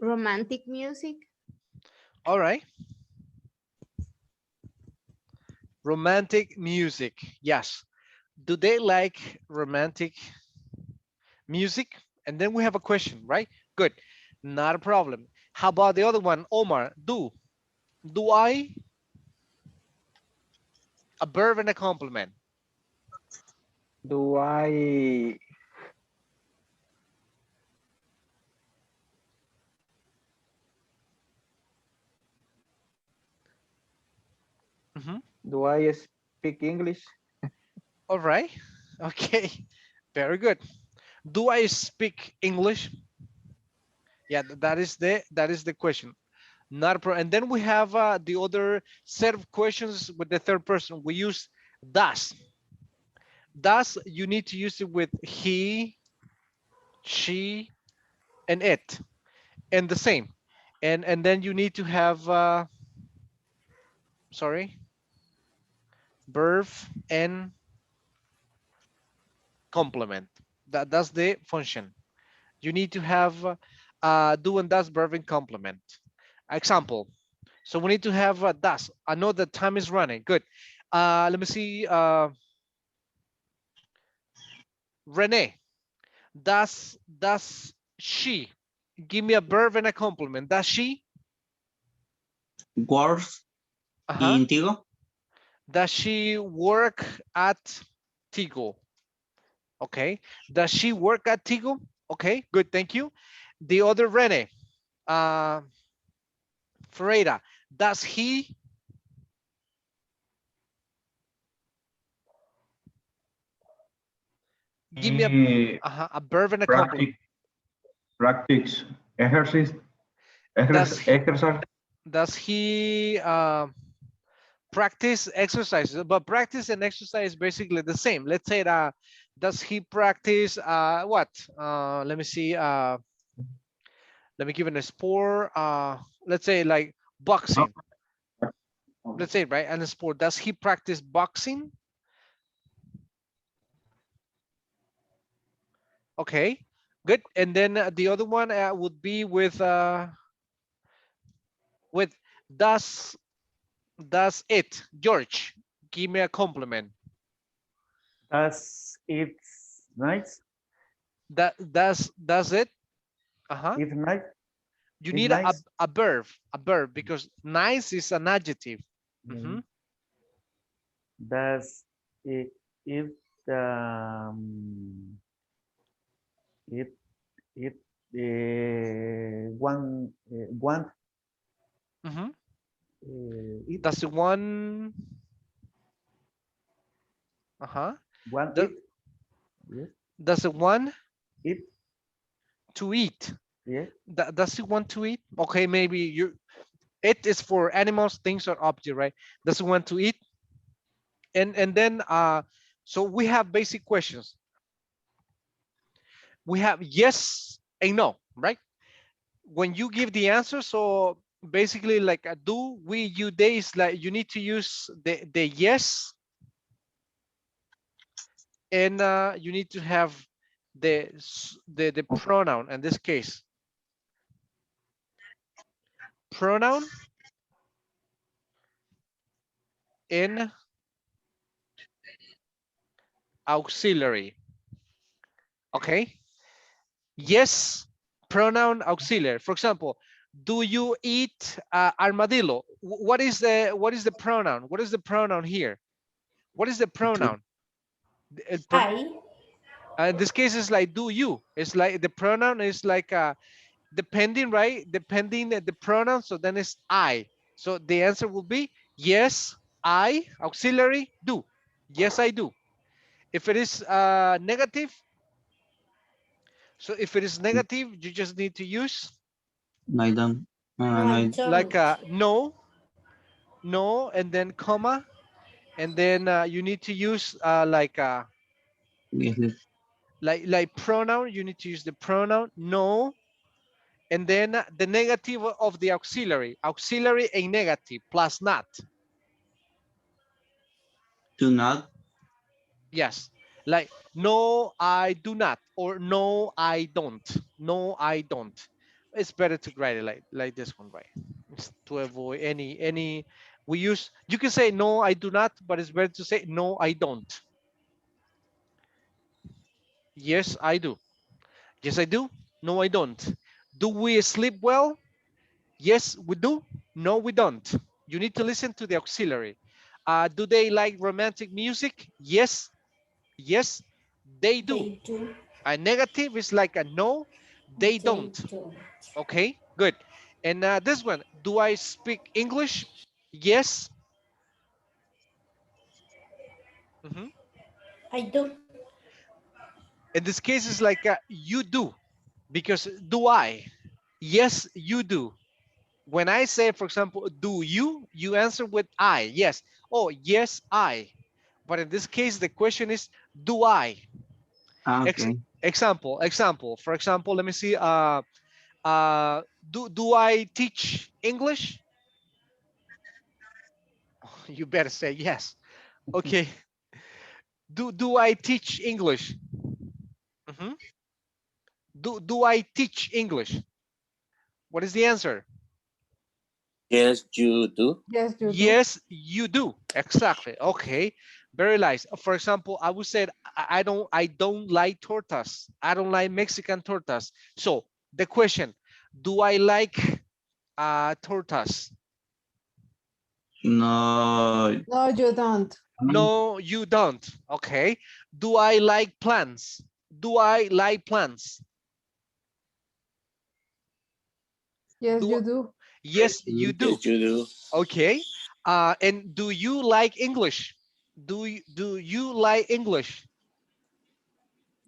romantic music? All right. Romantic music. Yes. Do they like romantic music? And then we have a question, right? Good. Not a problem. How about the other one? Omar, do I, a verb and a complement. Do I Mhm. do I speak English? All right. Okay. Very good. Do I speak English? Yeah, that is the question. Not a problem. And then we have the other set of questions with the third person. We use does. Does, you need to use it with he, she, and it, and the same. And then you need to have sorry, verb and complement. That's the function. You need to have do and does, verb and complement. Example. So we need to have does. I know the time is running. Good. Let me see. Renee. Does she? Give me a verb and a complement. Does she? Works Uh-huh. in Tigo. Does she work at Tigo? Okay. Does she work at Tigo? Okay, good, thank you. The other Rene, Ferreira, does he? Give me He a verb and a complement. practice exercise, Does he, exercise. does he practice exercises? But practice and exercise is basically the same. Let's say that, does he practice what? Let me see. Let me give it a sport. Let's say like boxing. Let's say, right? And a sport. Does he practice boxing? Okay, good. And then the other one would be with does it, George? Give me a compliment. Does it nice? Does it? Uh-huh. It's nice. You It's need nice. a verb because nice is an adjective. Mhm. Does it um it it one want Mhm. it Does it one? Uh-huh. want Does, it? Yes. does it want It to eat? yes. Does it want to eat? Okay, maybe you. It is for animals, things, or object, right? Does it want to eat? And then so we have basic questions. We have yes and no, right? When you give the answer, so basically like a do, we, you, they, is like you need to use the yes, and you need to have the pronoun, in this case pronoun in auxiliary. Okay, yes, pronoun auxiliary. For example, do you eat armadillo? What is the pronoun? What is the pronoun here? What is the pronoun? I. In this case, it's like do you. It's like the pronoun is like depending, right? Depending the pronoun. So then it's I. So the answer will be yes, I, auxiliary, do. Yes, I do. If it is negative, so if it is negative, you just need to use No, I don't. No, I like don't. no, no, and then comma, and then you need to use Yes, like pronoun. You need to use the pronoun no, and then the negative of the auxiliary, auxiliary a negative plus not. do not. Yes, like no, I do not, or no, I don't. No, I don't. It's better to write it like this one, right? It's to avoid any We use, you can say no, I do not, but it's better to say no, I don't. Yes, I do. Yes, I do. No, I don't. Do we sleep well? Yes, we do. No, we don't. You need to listen to the auxiliary. Do they like romantic music? Yes, yes, they do. They do. A negative is like a no, they They don't. do. Okay, good. And this one, do I speak English? Yes. Mhm. I do. In this case, it's like you do, because do I? Yes, you do. When I say, for example, do you, you answer with I, yes. Oh, yes, I. But in this case, the question is, do I? Okay. Example. For example, let me see. Do I teach English? You better say yes. Okay. Do I teach English? Mhm. Do I teach English? What is the answer? Yes, you do. Yes, you do. Yes, you do. Exactly. Okay. Very nice. For example, I would say I don't like tortas. I don't like Mexican tortas. So the question, do I like tortas? No. No, you don't. No, you don't. Okay. Do I like plants? Do I like plants? Yes, Do you do. Yes, you do. Yes, you do. Okay. And do you like English? Do you like English?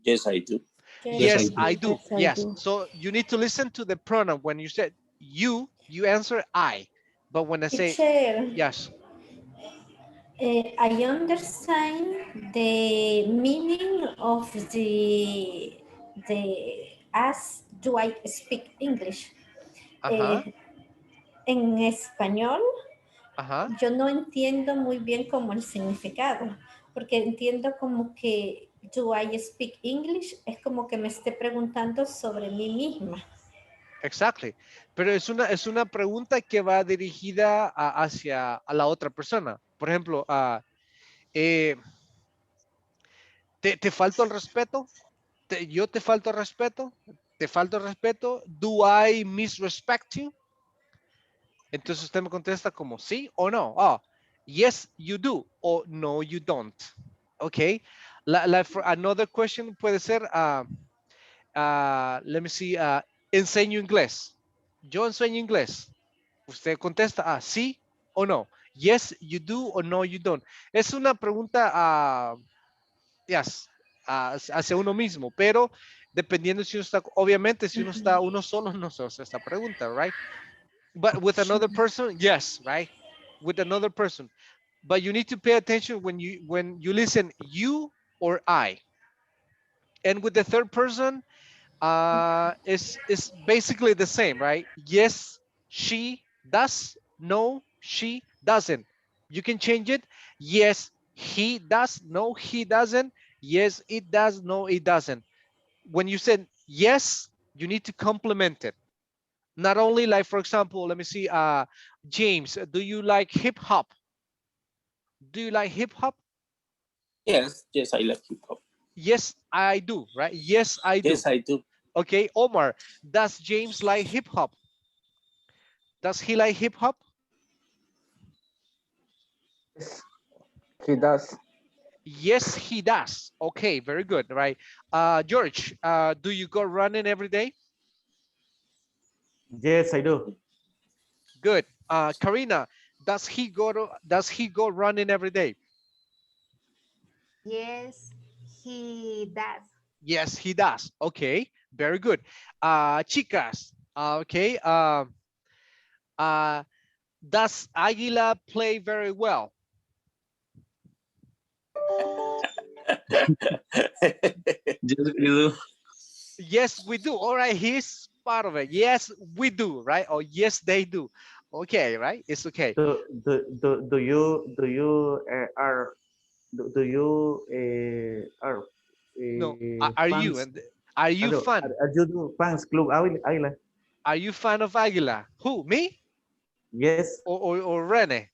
Yes, I do. Yes, I Yes, Yes, do. I do. yes, I Yes. do. So you need to listen to the pronoun. When you said you answer I. But when I say Teacher, yes, I understand the meaning of the as do I speak English. ajá, Eh, en español, ajá, yo no entiendo muy bien como el significado, porque entiendo como que do I speak English es como que me esté preguntando sobre mí misma. exactly. Pero es una pregunta que va dirigida hacia a la otra persona. Por ejemplo, eh, ¿te falto el respeto? ¿Yo te falto el respeto? ¿Te falto el respeto? ¿Do I misrespect you? Entonces usted me contesta como sí o no. Yes, you do. O no, you don't. Okay. Another question puede ser, let me see, enseño inglés. Yo enseño inglés. Usted contesta, sí o no. Yes, you do o no, you don't. Es una pregunta, yes, hacia uno mismo, pero dependiendo si uno está, obviamente, si uno está uno solo, no se hace esta pregunta, right? But with another person, yes, right? With another person. But you need to pay attention when you listen you or I. And with the third person, is basically the same, right? Yes, she does. No, she doesn't. You can change it. Yes, he does. No, he doesn't. Yes, it does. No, it doesn't. When you said yes, you need to complement it. Not only like, for example, let me see, James, do you like hip hop? Do you like hip hop? Yes, I like hip hop. Yes, I do, right? Yes, I do. Yes, I do. Okay, Omar, does James like hip hop? Does he like hip hop? Yes, he does. Yes, he does. Okay, very good, right? George, do you go running every day? Yes, I do. Good. Karina, does he go running every day? Yes, he does. Yes, he does. Okay, very good. Chicas, okay. Uh, does Aguila play very well? Yes, we do. Yes, we do. All right, he's part of it. Yes, we do, right? Or yes, they do. Okay, right? It's okay. Do you are No, are you fans? and are you fan? Are you do fans club Águila? Are you fan of Aguila? Who? Me Yes. or Rene?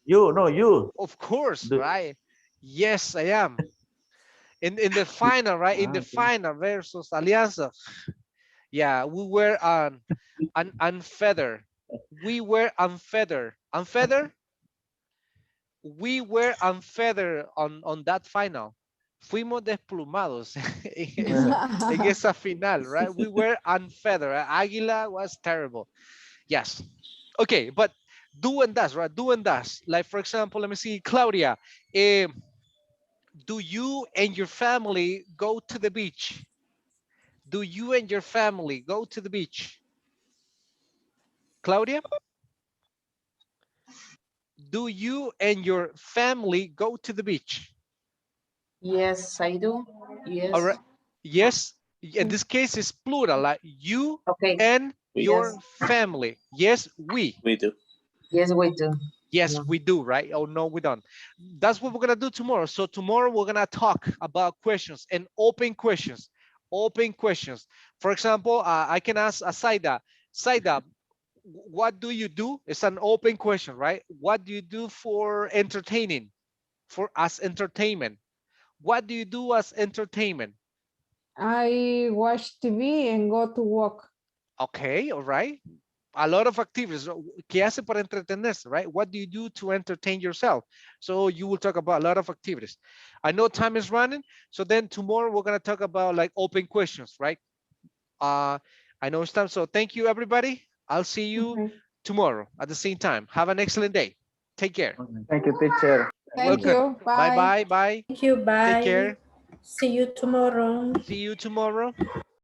You. Of course, right? Yes, I am. In the final, right? In the Okay. final versus Alianza. Yeah, we were unfeathered. We were unfeathered. Unfeathered? We were unfeathered on that final. Fuimos desplumados en esa final, right? We were unfeathered. Águila was terrible. Yes. Okay, but do and does, right? Do and does. Like, for example, let me see, Claudia, do you and your family go to the beach? Do you and your family go to the beach? Claudia? Do you and your family go to the beach? Yes, I do. All Yes. right. Yes. In this case, it's plural, like you Okay. and Yes. your family. Yes, we. We do. Yes, we do. Yes, Yeah. we do, right? Oh, no, we don't. That's what we're going to do tomorrow. So tomorrow we're going to talk about questions and open questions. Open questions. For example, I can ask Saida. Saida, what do you do? It's an open question, right? What do you do for entertaining? For as entertainment? What do you do as entertainment? I watch TV and go to work. Okay, all right. A lot of activities. ¿Qué hace para entretenerse, right? What do you do to entertain yourself? So you will talk about a lot of activities. I know time is running, so then tomorrow we're gonna talk about like open questions, right? I know it's time, so thank you everybody. I'll see you tomorrow at the same time. Have an excellent day. Take care. Thank you, teacher. Thank Welcome. you. Bye Bye. bye bye. Thank you. Take Bye. care. See you tomorrow. See you tomorrow.